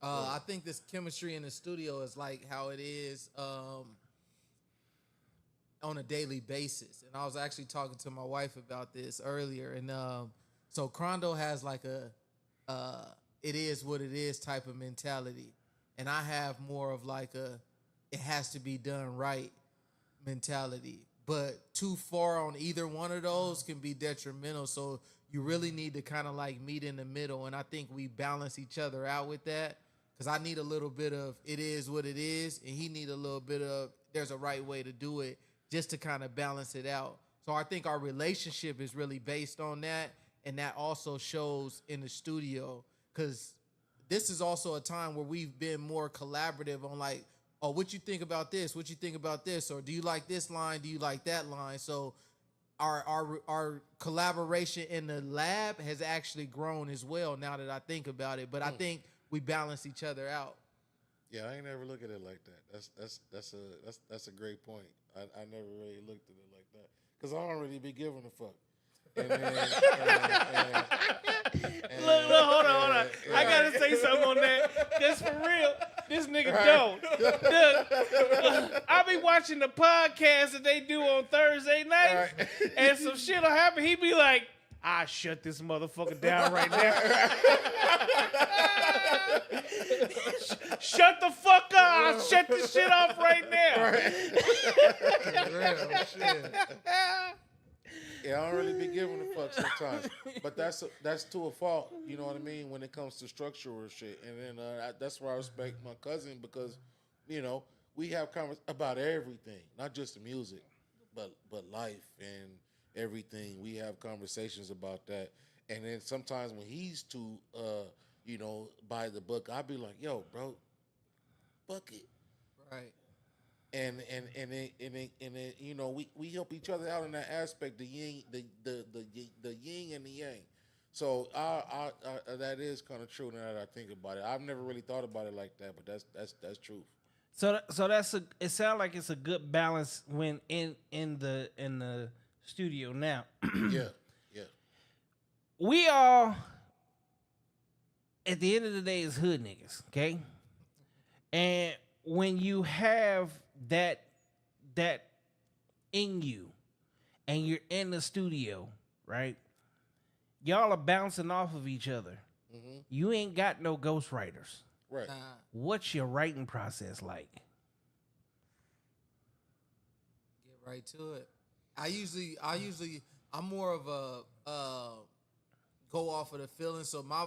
I think this chemistry in the studio is like how it is on a daily basis. And I was actually talking to my wife about this earlier. And so Crondo has like a it is what it is type of mentality. And I have more of like a it has to be done right mentality. But too far on either one of those can be detrimental. So you really need to kind of like meet in the middle. And I think we balance each other out with that. Because I need a little bit of it is what it is. And he need a little bit of there's a right way to do it just to kind of balance it out. So I think our relationship is really based on that. And that also shows in the studio. Because this is also a time where we've been more collaborative on like, oh, what you think about this? What you think about this? Or do you like this line? Do you like that line? So our collaboration in the lab has actually grown as well now that I think about it. But I think we balance each other out. Yeah, I ain't never look at it like that. That's a great point. I never really looked at it like that because I don't really be giving a fuck. And Look, hold on. I gotta say something on that. That's for real. This nigga don't. Look, I be watching the podcast that they do on Thursday nights, and some shit'll happen. He be like, I shut this motherfucker down right now. Shut the fuck up. I'll shut this shit off right now. Real shit. Yeah, I don't really be giving a fuck sometimes, but that's to a fault. You know what I mean when it comes to structural shit, and then that's why I respect my cousin because, we have conversations about everything, not just the music, but life and everything. We have conversations about that, and then sometimes when he's too by the book, I'd be like, yo, bro, fuck it. Right. And we help each other out in that aspect, the yin, the yin and the yang. So that is kind of true now that I think about it. I've never really thought about it like that, but that's true. So it sounds like it's a good balance when in the studio now. Yeah. We all at the end of the day is hood niggas, okay? And when you have that in you and you're in the studio, right? Y'all are bouncing off of each other. Mm-hmm. You ain't got no ghostwriters. Right. What's your writing process like? Get right to it. I'm more of a go off of the feeling. So my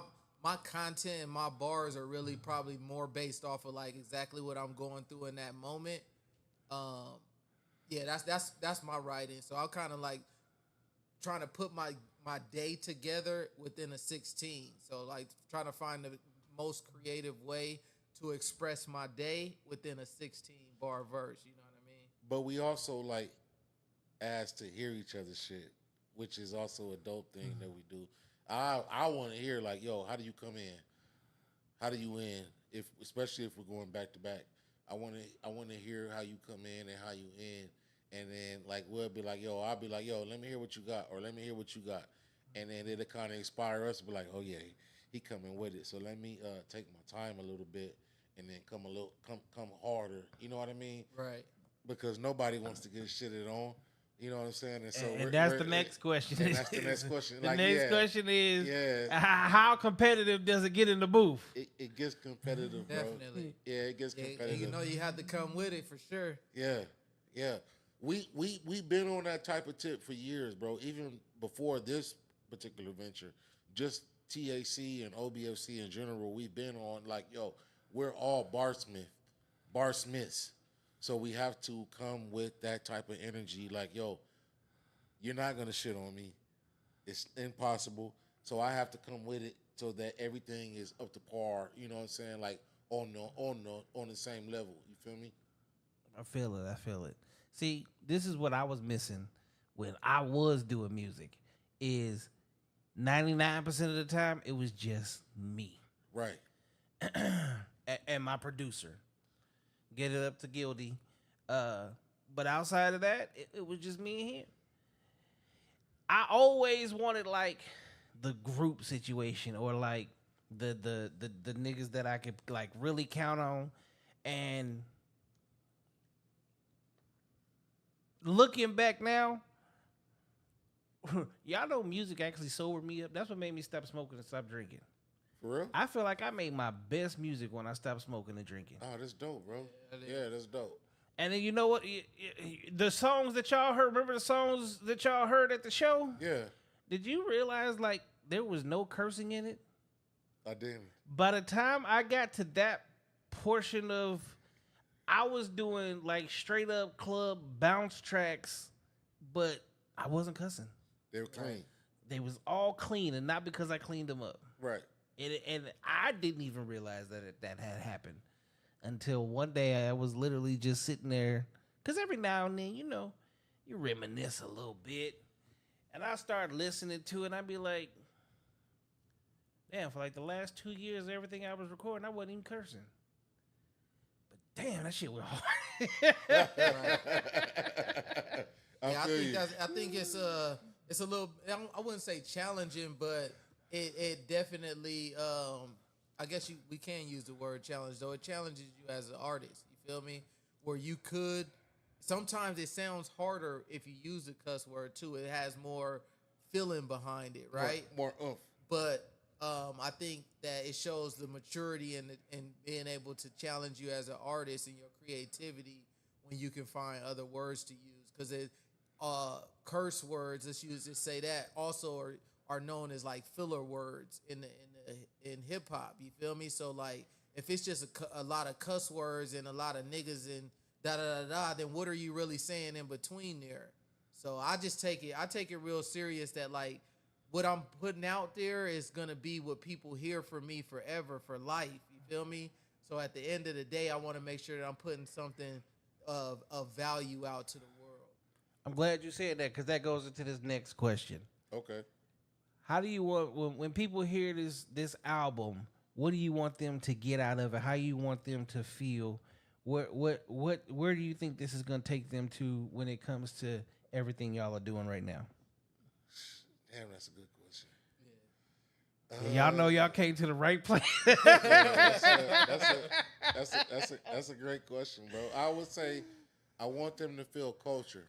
content and my bars are really probably more based off of like exactly what I'm going through in that moment. Yeah, that's my writing. So I'm kind of like trying to put my day together within a 16. So like trying to find the most creative way to express my day within a 16 bar verse. You know what I mean? But we also like ask to hear each other's shit, which is also a dope thing that we do. I want to hear like, yo, how do you come in? How do you end? Especially if we're going back to back, I want to hear how you come in and how you end. And then like we'll be like, yo, I'll be like, yo, let me hear what you got, or let me hear what you got, and then it'll kind of inspire us to be like, oh yeah, he coming with it. So let me take my time a little bit, and then come harder. You know what I mean? Right. Because nobody wants to get shitted on. You know what I'm saying? And so that's the next question. And that's the next question. The like, next question is, yeah, how competitive does it get in the booth? It gets competitive, bro. Definitely. Yeah, it gets competitive. You know, you have to come with it for sure. Yeah. We've been on that type of tip for years, bro. Even before this particular venture, just TAC and OBFC in general, we've been on like, yo, we're all barsmiths. So we have to come with that type of energy. Like, yo, you're not gonna shit on me. It's impossible. So I have to come with it so that everything is up to par. You know what I'm saying? Like on the same level. You feel me? I feel it. See, this is what I was missing when I was doing music. Is 99% of the time it was just me, right? and my producer. Get it up to Gildy. But outside of that, it was just me and him. I always wanted like the group situation or like the niggas that I could like really count on. And looking back now, y'all know music actually sobered me up. That's what made me stop smoking and stop drinking. For real? I feel like I made my best music when I stopped smoking and drinking. Oh, that's dope, bro. Yeah, that's dope. And then you know what? The songs that y'all heard, remember the songs that y'all heard at the show? Yeah. Did you realize like there was no cursing in it? I didn't. By the time I got to that portion of, I was doing like straight up club bounce tracks, but I wasn't cussing. They were clean. They was all clean, and not because I cleaned them up. Right. And I didn't even realize that had happened until one day I was literally just sitting there. Because every now and then, you know, you reminisce a little bit. And I started listening to it, and I'd be like, damn, for like the last 2 years, everything I was recording, I wasn't even cursing. But damn, that shit was hard. I think it's a little, I wouldn't say challenging, but it definitely, I guess we can use the word challenge, though. It challenges you as an artist, you feel me? Where you could, sometimes it sounds harder if you use a cuss word, too. It has more feeling behind it, right? More oomph. But I think that it shows the maturity and being able to challenge you as an artist and your creativity when you can find other words to use. Because curse words, let's say that, also are known as like filler words in hip hop. You feel me? So like if it's just a lot of cuss words and a lot of niggas and da da da da, then what are you really saying in between there? So I take it real serious that like what I'm putting out there is gonna be what people hear from me forever, for life. You feel me? So at the end of the day, I want to make sure that I'm putting something of value out to the world. I'm glad you said that because that goes into this next question. Okay. How do you want when people hear this album? What do you want them to get out of it? How you want them to feel? Where do you think this is going to take them to when it comes to everything y'all are doing right now? Damn, that's a good question. Y'all know y'all came to the right place. That's a great question, bro. I would say I want them to feel culture.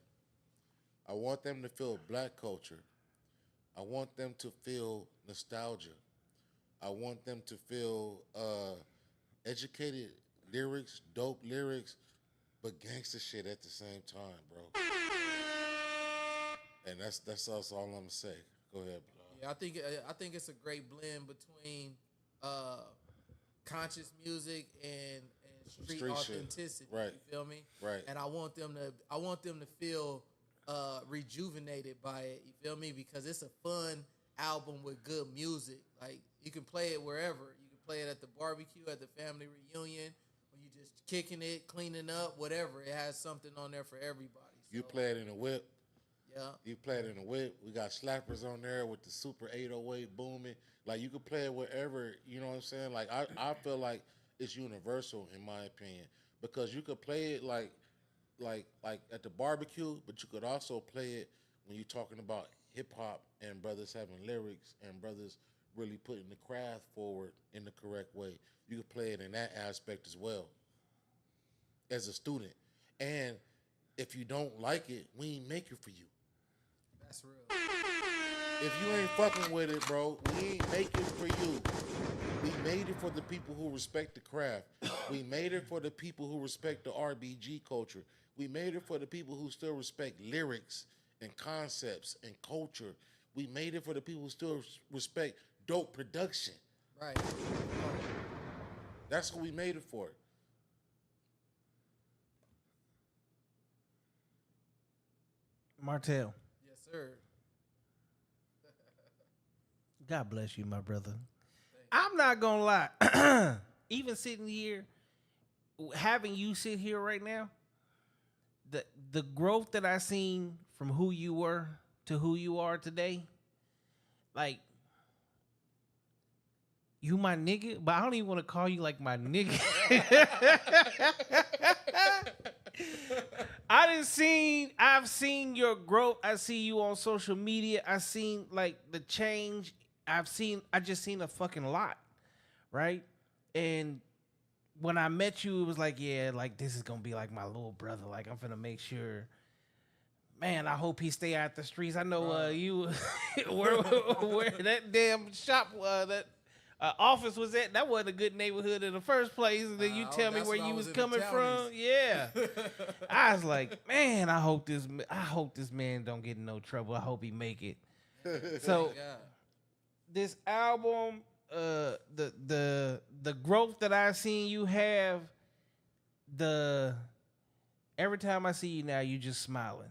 I want them to feel black culture. I want them to feel nostalgia. I want them to feel educated lyrics, dope lyrics, but gangster shit at the same time, bro. And that's all I'm gonna say. Go ahead, bro. Yeah, I think it's a great blend between conscious music and street authenticity. Shit. Right. You feel me? Right. And I want them to feel rejuvenated by it. You feel me? Because it's a fun album with good music. Like you can play it wherever. You can play it at the barbecue, at the family reunion, when you just kicking it, cleaning up, whatever. It has something on there for everybody. So, You play it in a whip. Yeah. You play it in a whip. We got slappers on there with the Super 808 booming. Like you could play it wherever. You know what I'm saying? Like I feel like it's universal in my opinion because you could play it like at the barbecue, but you could also play it when you're talking about hip hop and brothers having lyrics and brothers really putting the craft forward in the correct way. You could play it in that aspect as well as a student. And if you don't like it, we ain't make it for you. That's real. If you ain't fucking with it, bro, we ain't make it for you. We made it for the people who respect the craft. We made it for the people who respect the RBG culture. We made it for the people who still respect lyrics and concepts and culture. We made it for the people who still respect dope production. Right. That's what we made it for. Martel, Yes, sir. God bless you, my brother. I'm not gonna lie. Even sitting here, having you sit here right now, the growth that I seen from who you were to who you are today, like you my nigga, but I don't even want to call you like my nigga. I've seen your growth. I see you on social media. I seen like the change. I just seen a fucking lot, right? And when I met you, it was like, yeah, like this is gonna be like my little brother. Like I'm finna make sure. Man, I hope he stay out the streets. I know you where that damn shop that office was at. That wasn't a good neighborhood in the first place. And then you tell me where you was coming from. Yeah, I was like, man, I hope this man don't get in no trouble. I hope he make it. So this album, the growth that I seen you have, every time I see you now, you just smiling.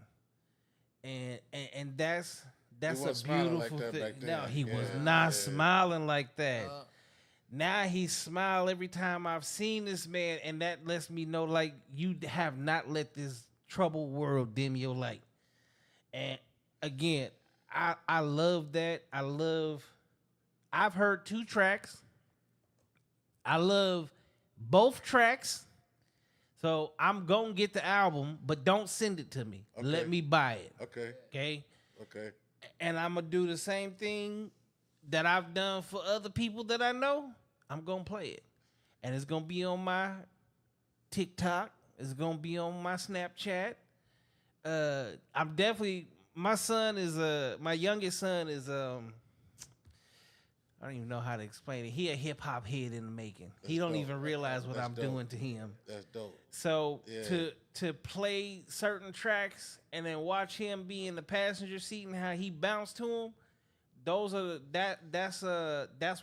And that's a beautiful thing. No, he was not smiling like that. Now he smile every time I've seen this man, and that lets me know like you have not let this troubled world dim your light. And again, I love that. I've heard 2 tracks. I love both tracks. So I'm going to get the album, but don't send it to me. Okay. Let me buy it. Okay. Okay? And I'm going to do the same thing that I've done for other people that I know. I'm going to play it. And it's going to be on my TikTok. It's going to be on my Snapchat. I'm definitely, my youngest son is, I don't even know how to explain it. He a hip hop head in the making. He don't even realize what I'm doing to him. That's dope. So to play certain tracks and then watch him be in the passenger seat and how he bounced to him, that's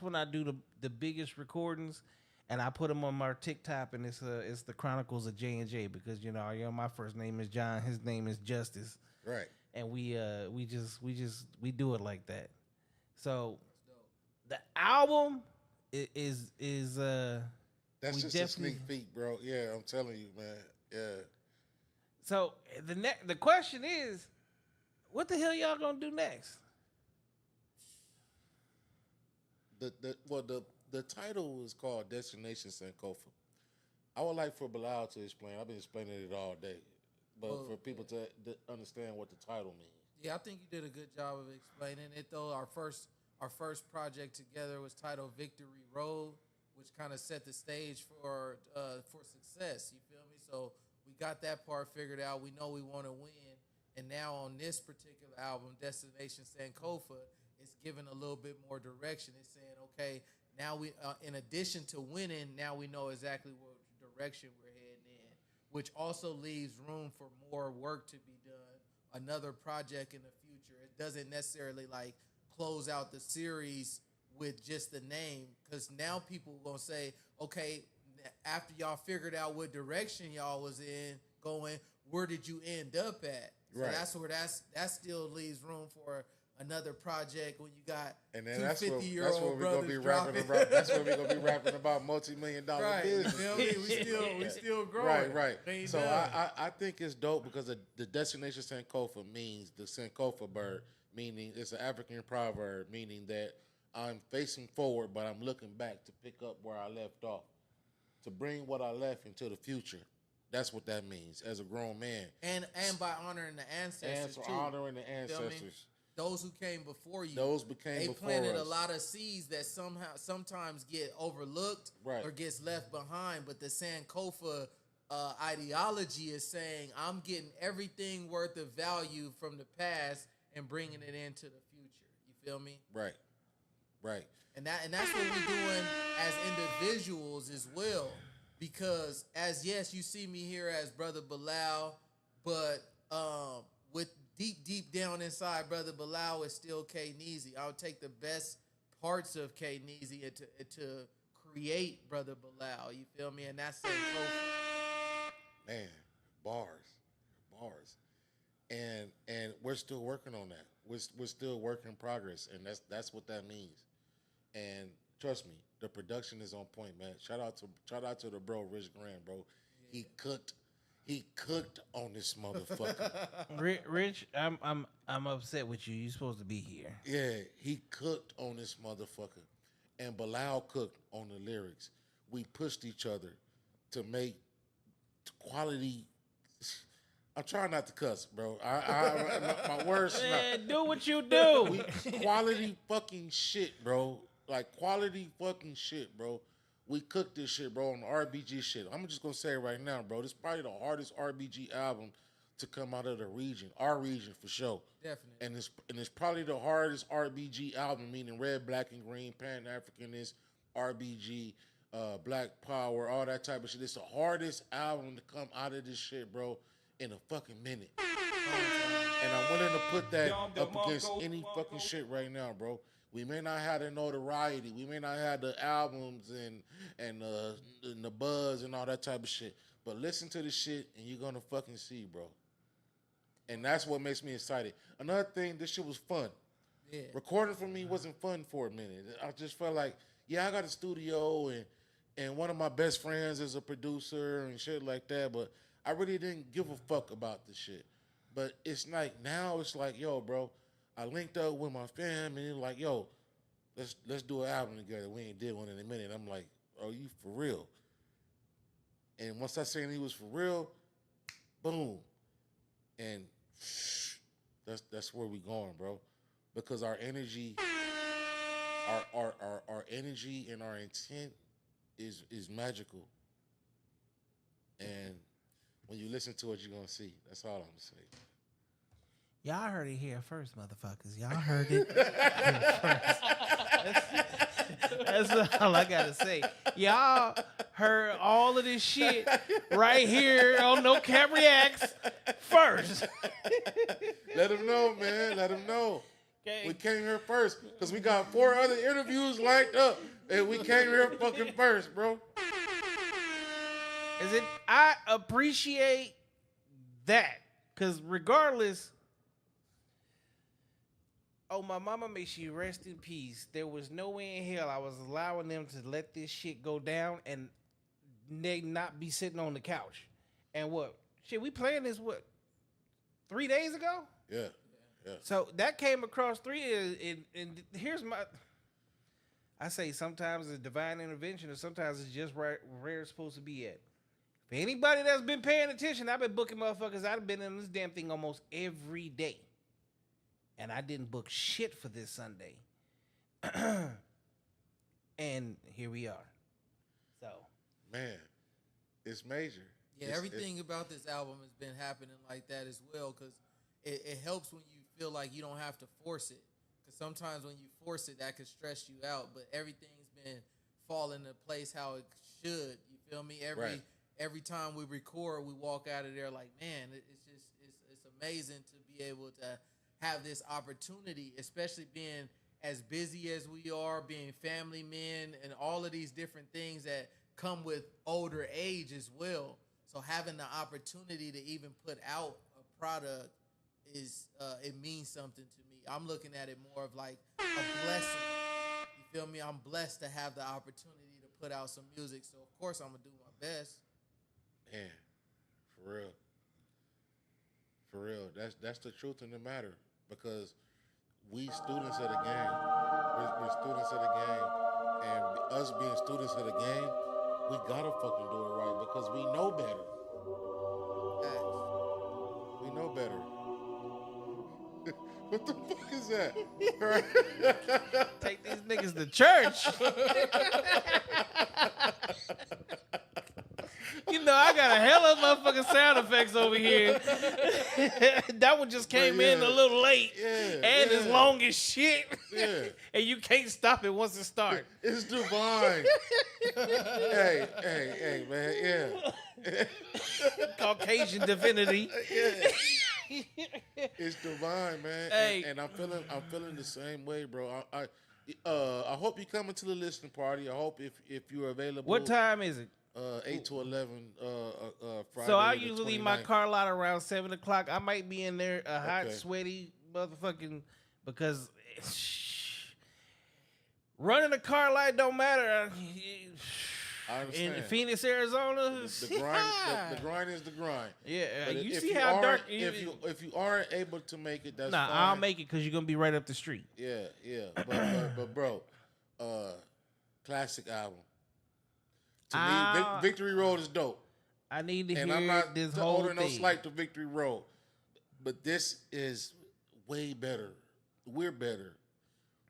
when I do the biggest recordings, and I put them on my TikTok, and it's the Chronicles of J&J because my first name is John, his name is Justice, right? And we do it like that. So the album is That's we just a definitely. sneak peek, bro. Yeah, I'm telling you, man. Yeah. So the question is, what the hell y'all gonna do next? The title is called Destination Sankofa. I would like for Bilal to explain. I've been explaining it all day, but for people to understand what the title means. Yeah, I think you did a good job of explaining it. Though our first project together was titled Victory Road, which kind of set the stage for success. You feel me? So we got that part figured out. We know we want to win, and now on this particular album, Destination Sankofa, it's giving a little bit more direction. It's saying, okay, now we, in addition to winning, now we know exactly what direction we're heading in, which also leaves room for more work to be done. Another project in the future. It doesn't necessarily like close out the series with just the name, because now people are gonna say, okay, after y'all figured out what direction y'all was going, where did you end up at? So Right. that's where that still leaves room for another project when you got And then two that's what 50-year-old we're gonna brothers be rapping dropping. about. That's what we're gonna be rapping about multi-million-dollar Right, you business. feel me? We still growing. Right. We ain't So done. I think it's dope because the Destination Sankofa means the Sankofa bird, meaning it's an African proverb, meaning that I'm facing forward, but I'm looking back to pick up where I left off, to bring what I left into the future. That's what that means as a grown man. And by honoring the ancestors And for too. honoring the Feel me? ancestors. Those who came before you. Those became they before planted us. a lot of seeds that sometimes get overlooked Right. or gets left behind. But the Sankofa ideology is saying, I'm getting everything worth of value from the past and bringing it into the future. You feel me? Right. And that's what we're doing as individuals as well. Because yes, you see me here as Brother Bilal, but with deep down inside, Brother Bilal is still K Neezy. I'll take the best parts of K Neezy to create Brother Bilal. You feel me? And that's Man, bars. And we're still working on that. We're still work in progress, and that's what that means. And trust me, the production is on point, man. Shout out to the bro, Rich Grant, bro. Yeah. He cooked on this motherfucker. Rich, I'm upset with you. You're supposed to be here. Yeah, he cooked on this motherfucker. And Bilal cooked on the lyrics. We pushed each other to make quality. I'm trying not to cuss, bro. My words. Man, do what you do. Quality fucking shit, bro. Like quality fucking shit, bro. We cooked this shit, bro, on the RBG shit. I'm just gonna say it right now, bro. This is probably the hardest RBG album to come out of the region, our region for sure. Definitely. And it's probably the hardest RBG album, meaning red, black, and green, Pan-Africanist, RBG, Black Power, all that type of shit. It's the hardest album to come out of this shit, bro, in a fucking minute. And I'm willing to put that up against any fucking shit right now, bro. We may not have the notoriety. We may not have the albums and the buzz and all that type of shit. But listen to the shit and you're gonna fucking see, bro. And that's what makes me excited. Another thing, this shit was fun. Yeah. Recording for me wasn't fun for a minute. I just felt like, yeah, I got a studio and one of my best friends is a producer and shit like that, but I really didn't give a fuck about the shit. But it's like, now it's like, yo, bro, I linked up with my fam and they're like, yo, let's do an album together. We ain't did one in a minute. I'm like, oh, you for real? And once I seen he was for real, boom. And that's where we going, bro. Because our energy, our energy and our intent is magical. And when you listen to it, you're gonna see. That's all I'm gonna say. Y'all heard it here first, motherfuckers. Y'all heard it here first. That's all I gotta say. Y'all heard all of this shit right here on No Cap Reacts first. Let them know, man. Let them know. Okay. We came here first because we got 4 other interviews lined up, and we came here fucking first, bro. I appreciate that, because regardless, Oh, my mama, may she rest in peace. There was no way in hell I was allowing them to let this shit go down and they not be sitting on the couch. And what? Shit, we playing this, 3 days ago? Yeah. So that came across and here's my... I say sometimes it's divine intervention, or sometimes it's just where it's supposed to be at. For anybody that's been paying attention, I've been booking motherfuckers. I've been in this damn thing almost every day. And I didn't book shit for this Sunday. And here we are. So. Man, it's major. Yeah, everything about this album has been happening like that as well, because it helps when you feel like you don't have to force it. Because sometimes when you force it, that can stress you out. But everything's been falling into place how it should. You feel me? Every time we record, we walk out of there like, man, it's amazing to be able to have this opportunity, especially being as busy as we are, being family men, and all of these different things that come with older age as well. So having the opportunity to even put out a product is it means something to me. I'm looking at it more of like a blessing. You feel me? I'm blessed to have the opportunity to put out some music. So of course I'm gonna do my best. Man, for real. That's the truth in the matter, because we students of the game. We're students of the game, and us being students of the game, we gotta fucking do it right because we know better. We know better. What the fuck is that? Take these niggas to church. You know, I got a hell of motherfucking sound effects over here. That one just came in a little late. And it's long as shit. Yeah. And you can't stop it once it starts. It's divine. hey, man, yeah. Caucasian divinity. Yeah. It's divine, man. Hey. And I'm feeling the same way, bro. I hope you come into the listening party. I hope if you're available. What time is it? 8 to 11 Friday. So I the usually leave 29th. my car lot around 7 o'clock. I might be in there hot, Okay. sweaty, motherfucking, because running a car light don't matter. I understand. In Phoenix, Arizona, The grind is the grind. yeah, But you if see you how aren't- dark. If you aren't able to make it, that's Nah, fine. I'll make it because you're gonna be right up the street. Yeah. But bro, classic album. To me, Victory Road is dope. I need to And hear I'm not this to whole order no thing. slight to Victory Road, but this is way better. We're better.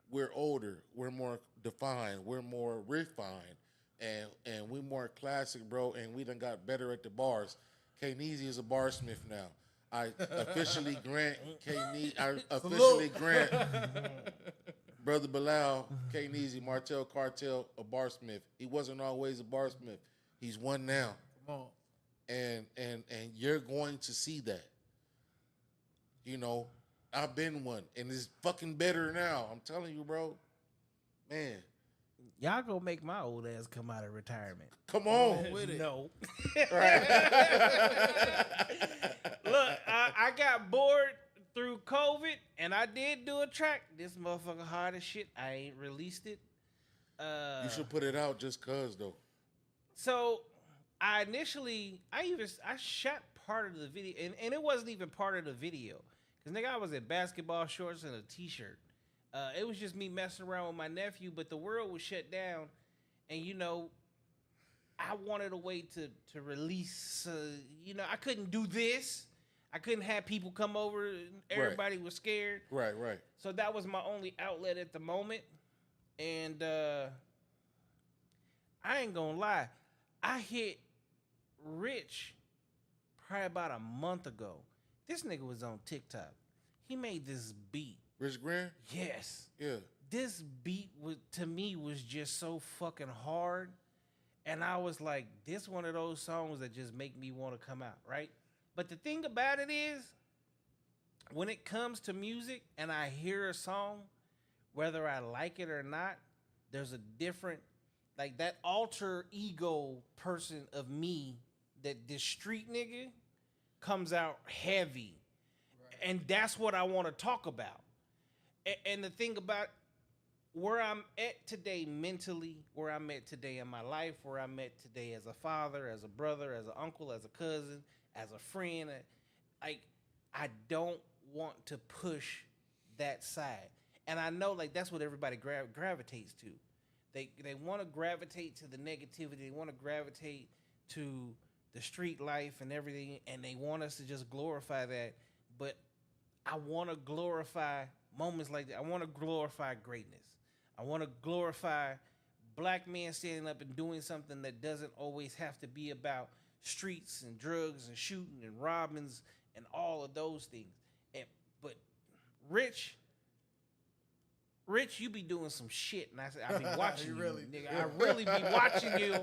We're older. We're more defined. We're more refined, and we're more classic, bro. And we done got better at the bars. K-Neezy is a barsmith now. I officially grant Brother Bilal, K-Neezy, Martel, Cartel, a barsmith. He wasn't always a barsmith. He's one now. Come on. And you're going to see that. You know, I've been one, and it's fucking better now. I'm telling you, bro. Man, Y'all gonna make my old ass come out of retirement. come on. With it. No. Look, I got bored through COVID, and I did do a track. This motherfucker hard as shit. I ain't released it. You should put it out just cause though. So I shot part of the video, and it wasn't even part of the video. Cause nigga, I was in basketball shorts and a t-shirt. It was just me messing around with my nephew, but the world was shut down, and you know, I wanted a way to release. You know, I couldn't do this. I couldn't have people come over. And everybody was scared. Right. So that was my only outlet at the moment. And I ain't gonna lie, I hit Rich probably about a month ago. This nigga was on TikTok. He made this beat. Rich Grant? Yes. Yeah. This beat to me was just so fucking hard. And I was like, this one of those songs that just make me want to come out, right? But the thing about it is, when it comes to music and I hear a song, whether I like it or not, there's a different, like that alter ego person of me, that this street nigga comes out heavy. Right. And that's what I want to talk about. And the thing about where I'm at today mentally, where I'm at today in my life, where I'm at today as a father, as a brother, as an uncle, as a cousin, as a friend, like I don't want to push that side. And I know like that's what everybody gravitates to. They want to gravitate to the negativity. They want to gravitate to the street life and everything, and they want us to just glorify that. But I want to glorify moments like that. I want to glorify greatness. I want to glorify black men standing up and doing something that doesn't always have to be about streets and drugs and shooting and robbings and all of those things. But Rich, you be doing some shit, and I be watching you, really nigga. I really be watching you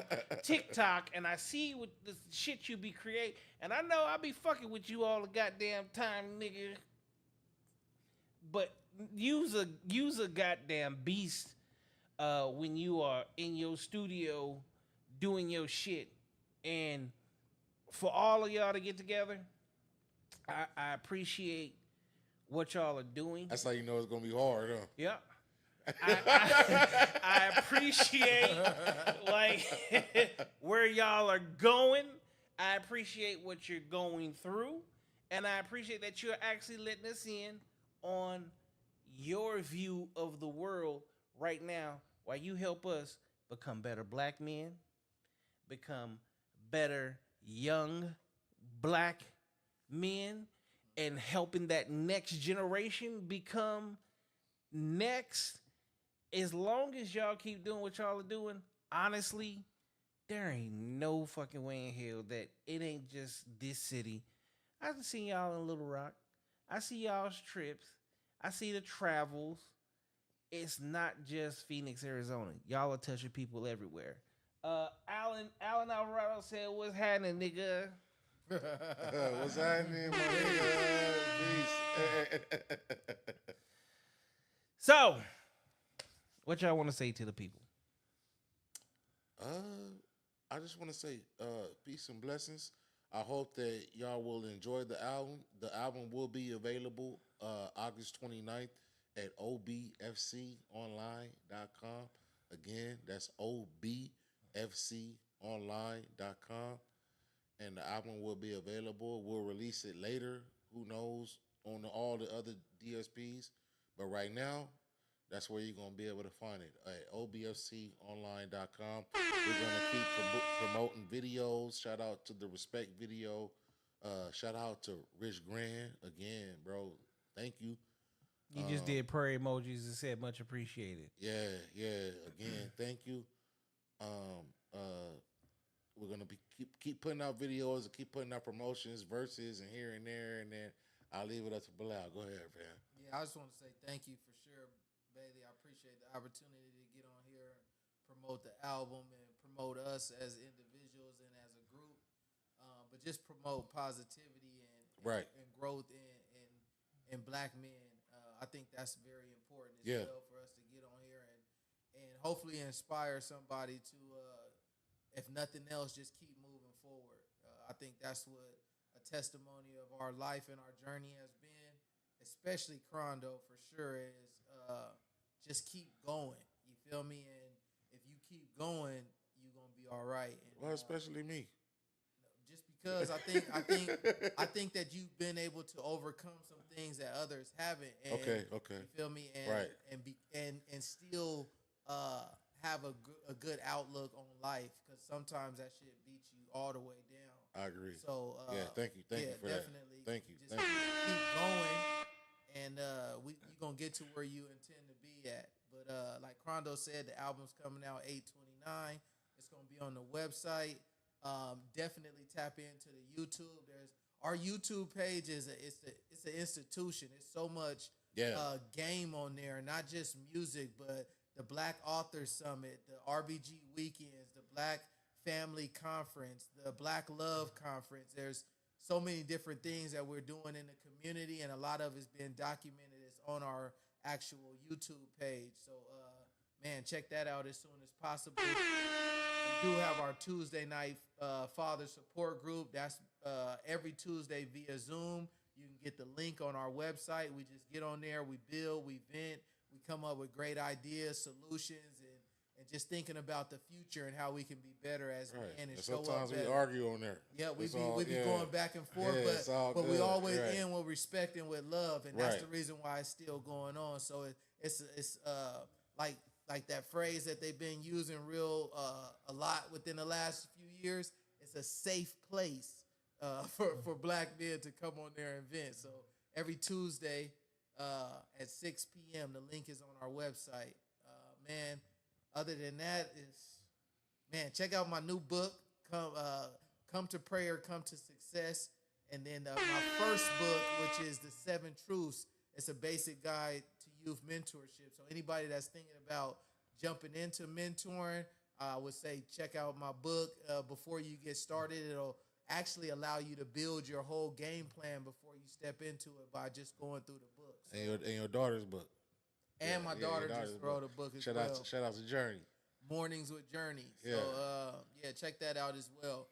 TikTok, and I see what the shit you be creating, and I know I be fucking with you all the goddamn time, nigga. But use a goddamn beast when you are in your studio doing your shit, and for all of y'all to get together, I appreciate what y'all are doing. That's how you know it's gonna be hard, huh? Yep. I appreciate like where y'all are going. I appreciate what you're going through, and I appreciate that you're actually letting us in on your view of the world right now, while you help us become better black men, become better young black men, and helping that next generation become next. As long as y'all keep doing what y'all are doing, honestly, there ain't no fucking way in hell that it ain't just this city. I can see y'all in Little Rock. I see y'all's trips. I see the travels. It's not just Phoenix, Arizona. Y'all are touching people everywhere. Alan Alvarado said, "What's happening, nigga?" What's happening, my nigga? Peace. So, what y'all want to say to the people? I just want to say peace and blessings. I hope that y'all will enjoy the album. The album will be available August 29th at obfconline.com. Again, that's obfconline.com. And the album will be available. We'll release it later. Who knows? On all the other DSPs. But right now, that's where you're going to be able to find it at obfconline.com. We're going to keep promoting videos. Shout out to the Respect video. Shout out to Rich Grand. Again, bro, thank you. You just did prayer emojis and said much appreciated. Yeah. Again, thank you. We're going to be keep putting out videos and keep putting out promotions, verses, and here and there. And then I'll leave it up to Bilal. Go ahead, man. Yeah, I just want to say thank you for sure, Bailey. I appreciate the opportunity to get on here and promote the album and promote us as individuals and as a group, but just promote positivity and growth in black men. I think that's very important as well for us to get on here and hopefully inspire somebody to, if nothing else, just keep moving forward. I think that's what a testimony of our life and our journey has been, especially Crondo for sure, is just keep going. You feel me? And if you keep going, you're gonna be all right. And, well, especially me. Just because I think that you've been able to overcome some things that others haven't. And, okay. You feel me? And, right. And still have a good outlook on life, because sometimes that shit beats you all the way down. I agree. So thank you for definitely. that. Thank you. Just keep going, and you're gonna get to where you intend to be at. But like Crondo said, the album's coming out 8/29. It's gonna be on the website. Definitely tap into the YouTube. Our YouTube page it's an institution. It's so much game on there, not just music, but the Black Author Summit, the RBG Weekends, the Black Family Conference, the Black Love Conference. There's so many different things that we're doing in the community, and a lot of it's been documented. It's on our actual YouTube page. So, man, check that out as soon as possible. We do have our Tuesday night father support group. That's every Tuesday via Zoom. You can get the link on our website. We just get on there, we build, we vent, we come up with great ideas, solutions, and just thinking about the future and how we can be better as men and show up sometimes better. we argue on there. Yeah, we It's be all- going back and forth, but we always end with respect and with love, and that's the reason why it's still going on. So it's like that phrase that they've been using real a lot within the last few years. It's a safe place for black men to come on there and vent. So every Tuesday at 6 p.m. the link is on our website. Man, other than that check out my new book, Come to Prayer, Come to Success. And then my first book, which is The 7 Truths. It's a basic guide to youth mentorship. So anybody that's thinking about jumping into mentoring, I would say check out my book before you get started. It'll actually allow you to build your whole game plan before you step into it by just going through the books. And your daughter's book. And my daughter just wrote a book as well. Shout out to Journey. Mornings with Journey. Yeah. So, check that out as well.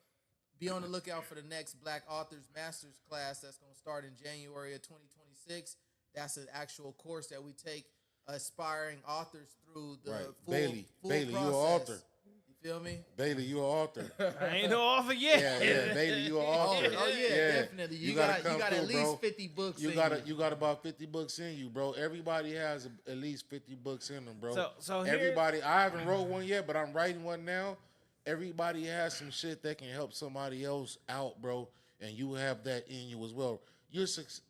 Be on the lookout for the next Black Authors Masters class that's going to start in January of 2026. That's an actual course that we take aspiring authors through the full Bailey, process. you an author. You feel me? Bailey, you an author. I ain't no author yet. Yeah, Bailey, you an author. Definitely. You got at least 50 books. You got about 50 books in you, bro. Everybody has at least 50 books in them, bro. So everybody, I haven't wrote one yet, but I'm writing one now. Everybody has some shit that can help somebody else out, bro, and you have that in you as well.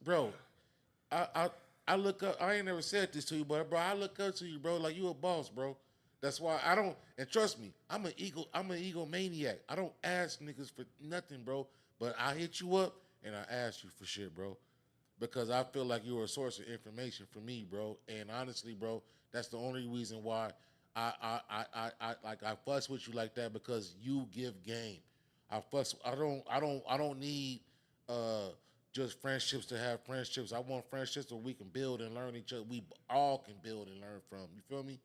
Bro. I look up. I ain't never said this to you, but bro, I look up to you, bro, like you a boss, bro. That's why I don't. And trust me, I'm an egomaniac. I don't ask niggas for nothing, bro. But I hit you up and I ask you for shit, bro, because I feel like you're a source of information for me, bro. And honestly, bro, that's the only reason why I fuss with you like that, because you give game. I don't need just friendships to have friendships. I want friendships where we can build and learn each other. We all can build and learn from. You feel me?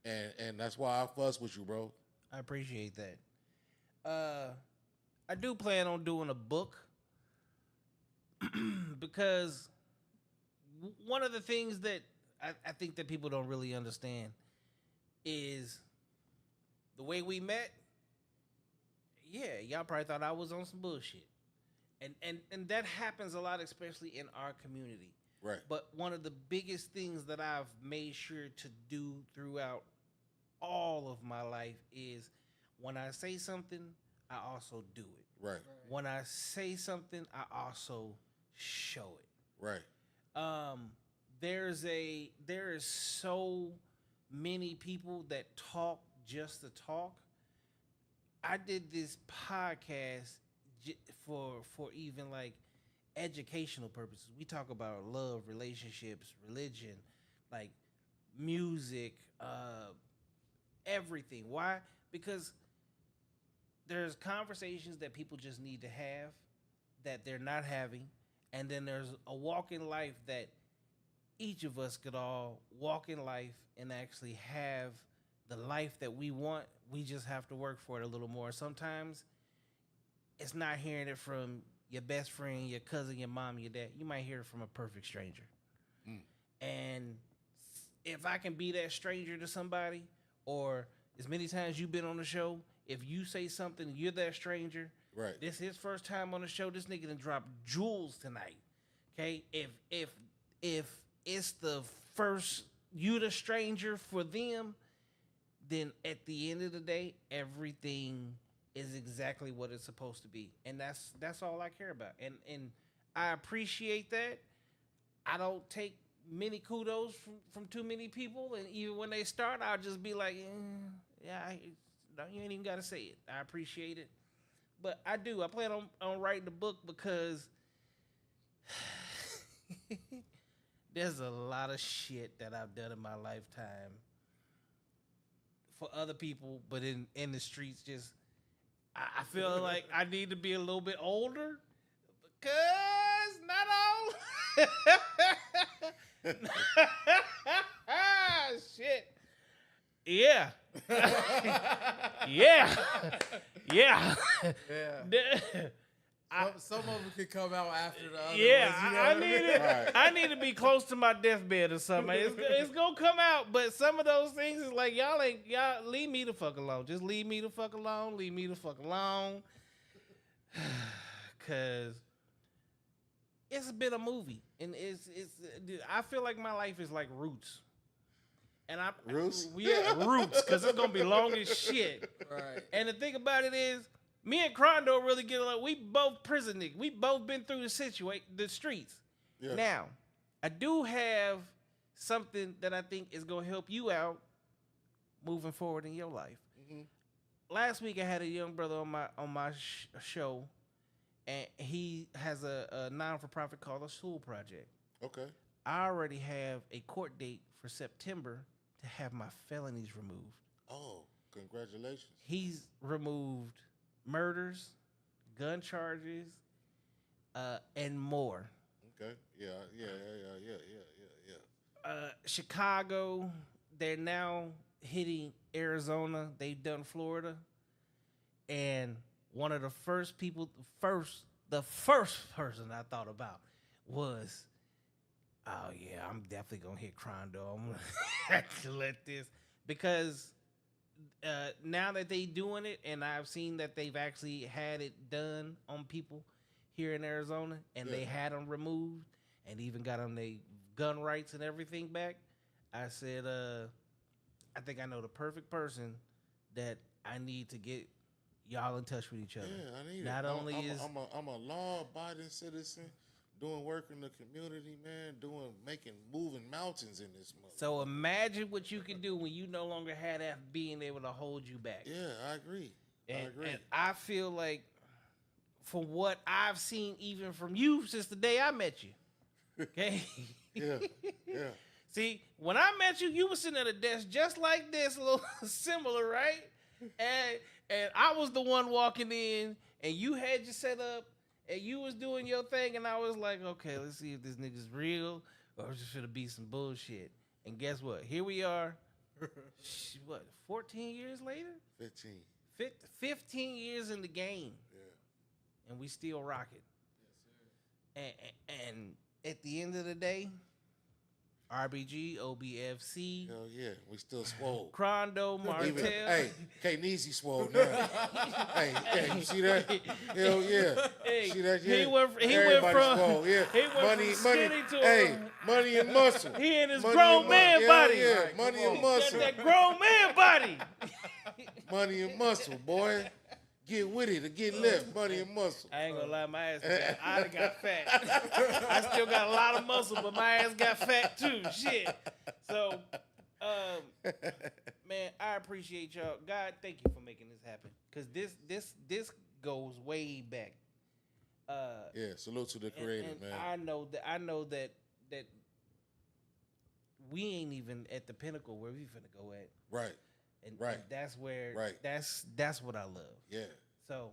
And that's why I fuss with you, bro. I appreciate that. I do plan on doing a book because one of the things that I think that people don't really understand is the way we met. Yeah, y'all probably thought I was on some bullshit. And that happens a lot, especially in our community. Right. But one of the biggest things that I've made sure to do throughout all of my life is when I say something, I also do it. Right. When I say something, I also show it. Right. There is so many people that talk just to talk. I did this podcast for even like educational purposes. We talk about love, relationships, religion, like music, everything. Why? Because there's conversations that people just need to have that they're not having, and then there's a walk in life that each of us could all walk in life and actually have the life that we want. We just have to work for it a little more. Sometimes it's not hearing it from your best friend, your cousin, your mom, your dad. You might hear it from a perfect stranger. And if I can be that stranger to somebody, or as many times you've been on the show, if you say something, you're that stranger. Right. This is his first time on the show. This nigga done dropped jewels tonight. Okay? If it's the first you the stranger for them, then at the end of the day, everything is exactly what it's supposed to be. And that's all I care about. And I appreciate that. I don't take many kudos from too many people. And even when they start, I'll just be like, you ain't even got to say it. I appreciate it. But I do. I plan on writing the book because there's a lot of shit that I've done in my lifetime for other people, but in the streets, just I feel like I need to be a little bit older because not all shit. Yeah. Yeah. some of them could come out after the other Yeah, ones. You know I what I need mean? it. Right. I need to be close to my deathbed or something. It's gonna come out, but some of those things is like y'all leave me the fuck alone. Just leave me the fuck alone. Leave me the fuck alone. Cause it's been a movie, and it's. I feel like my life is like Roots, and Roots? Yeah, Roots, cause it's gonna be long as shit. Right. And the thing about it is, me and Crondo really get along. We both prison niggas. We both been through the streets. Yeah. Now, I do have something that I think is gonna help you out moving forward in your life. Mhm. Last week I had a young brother on my show, and he has a non-for-profit called the School Project. Okay. I already have a court date for September to have my felonies removed. Oh, congratulations. He's removed murders, gun charges, and more. Okay. Yeah. Chicago, they're now hitting Arizona. They've done Florida. And one of the first the first person I thought about was, oh yeah, I'm definitely gonna hit Crondo. I'm gonna have to let this, because now that they doing it, and I've seen that they've actually had it done on people here in Arizona, and they had them removed, and even got them their gun rights and everything back. I said, I think I know the perfect person that I need to get y'all in touch with each other. Yeah, I need Not it. only I'm a law-abiding citizen, doing work in the community, man, moving mountains in this month. So imagine what you can do when you no longer have that being able to hold you back. Yeah, I agree. And I feel like, from what I've seen, even from you since the day I met you, okay? Yeah. See, when I met you, you were sitting at a desk just like this, a little similar, right? And I was the one walking in, and you had your set up, and you was doing your thing, and I was like, okay, let's see if this nigga's real, or it's just gonna be some bullshit. And guess what? Here we are. What, 14 years later? 15. 15 years in the game. Yeah. And we still rocking. Yes, sir. And at the end of the day, RBG, OBFC, Hell yeah, we still swole. Crondo, Martel. Hey, K-Neezy swole now. hey, you see that? Hell yeah. Hey, See that? Yeah. he went Everybody from swole. Yeah. he went from skinny to hey, money and muscle. he in his Money grown and man body. Yeah, money and muscle. That grown man body. Money and muscle, boy. Get with it or get left. Money and muscle. I ain't gonna lie, my ass got fat. I still got a lot of muscle, but my ass got fat too. Shit. So, man, I appreciate y'all. God, thank you for making this happen. Cause this goes way back. Yeah, salute to the creator, and man. I know that we ain't even at the pinnacle where we finna go at. Right. And Right. that's where Right. that's what I love. Yeah. So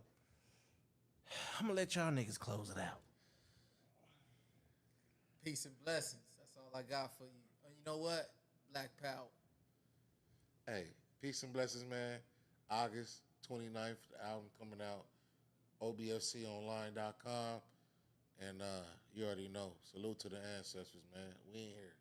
I'm gonna let y'all niggas close it out. Peace and blessings. That's all I got for you. And you know what? Black Power. Hey, peace and blessings, man. August 29th, the album coming out. OBFConline.com. And you already know. Salute to the ancestors, man. We in here.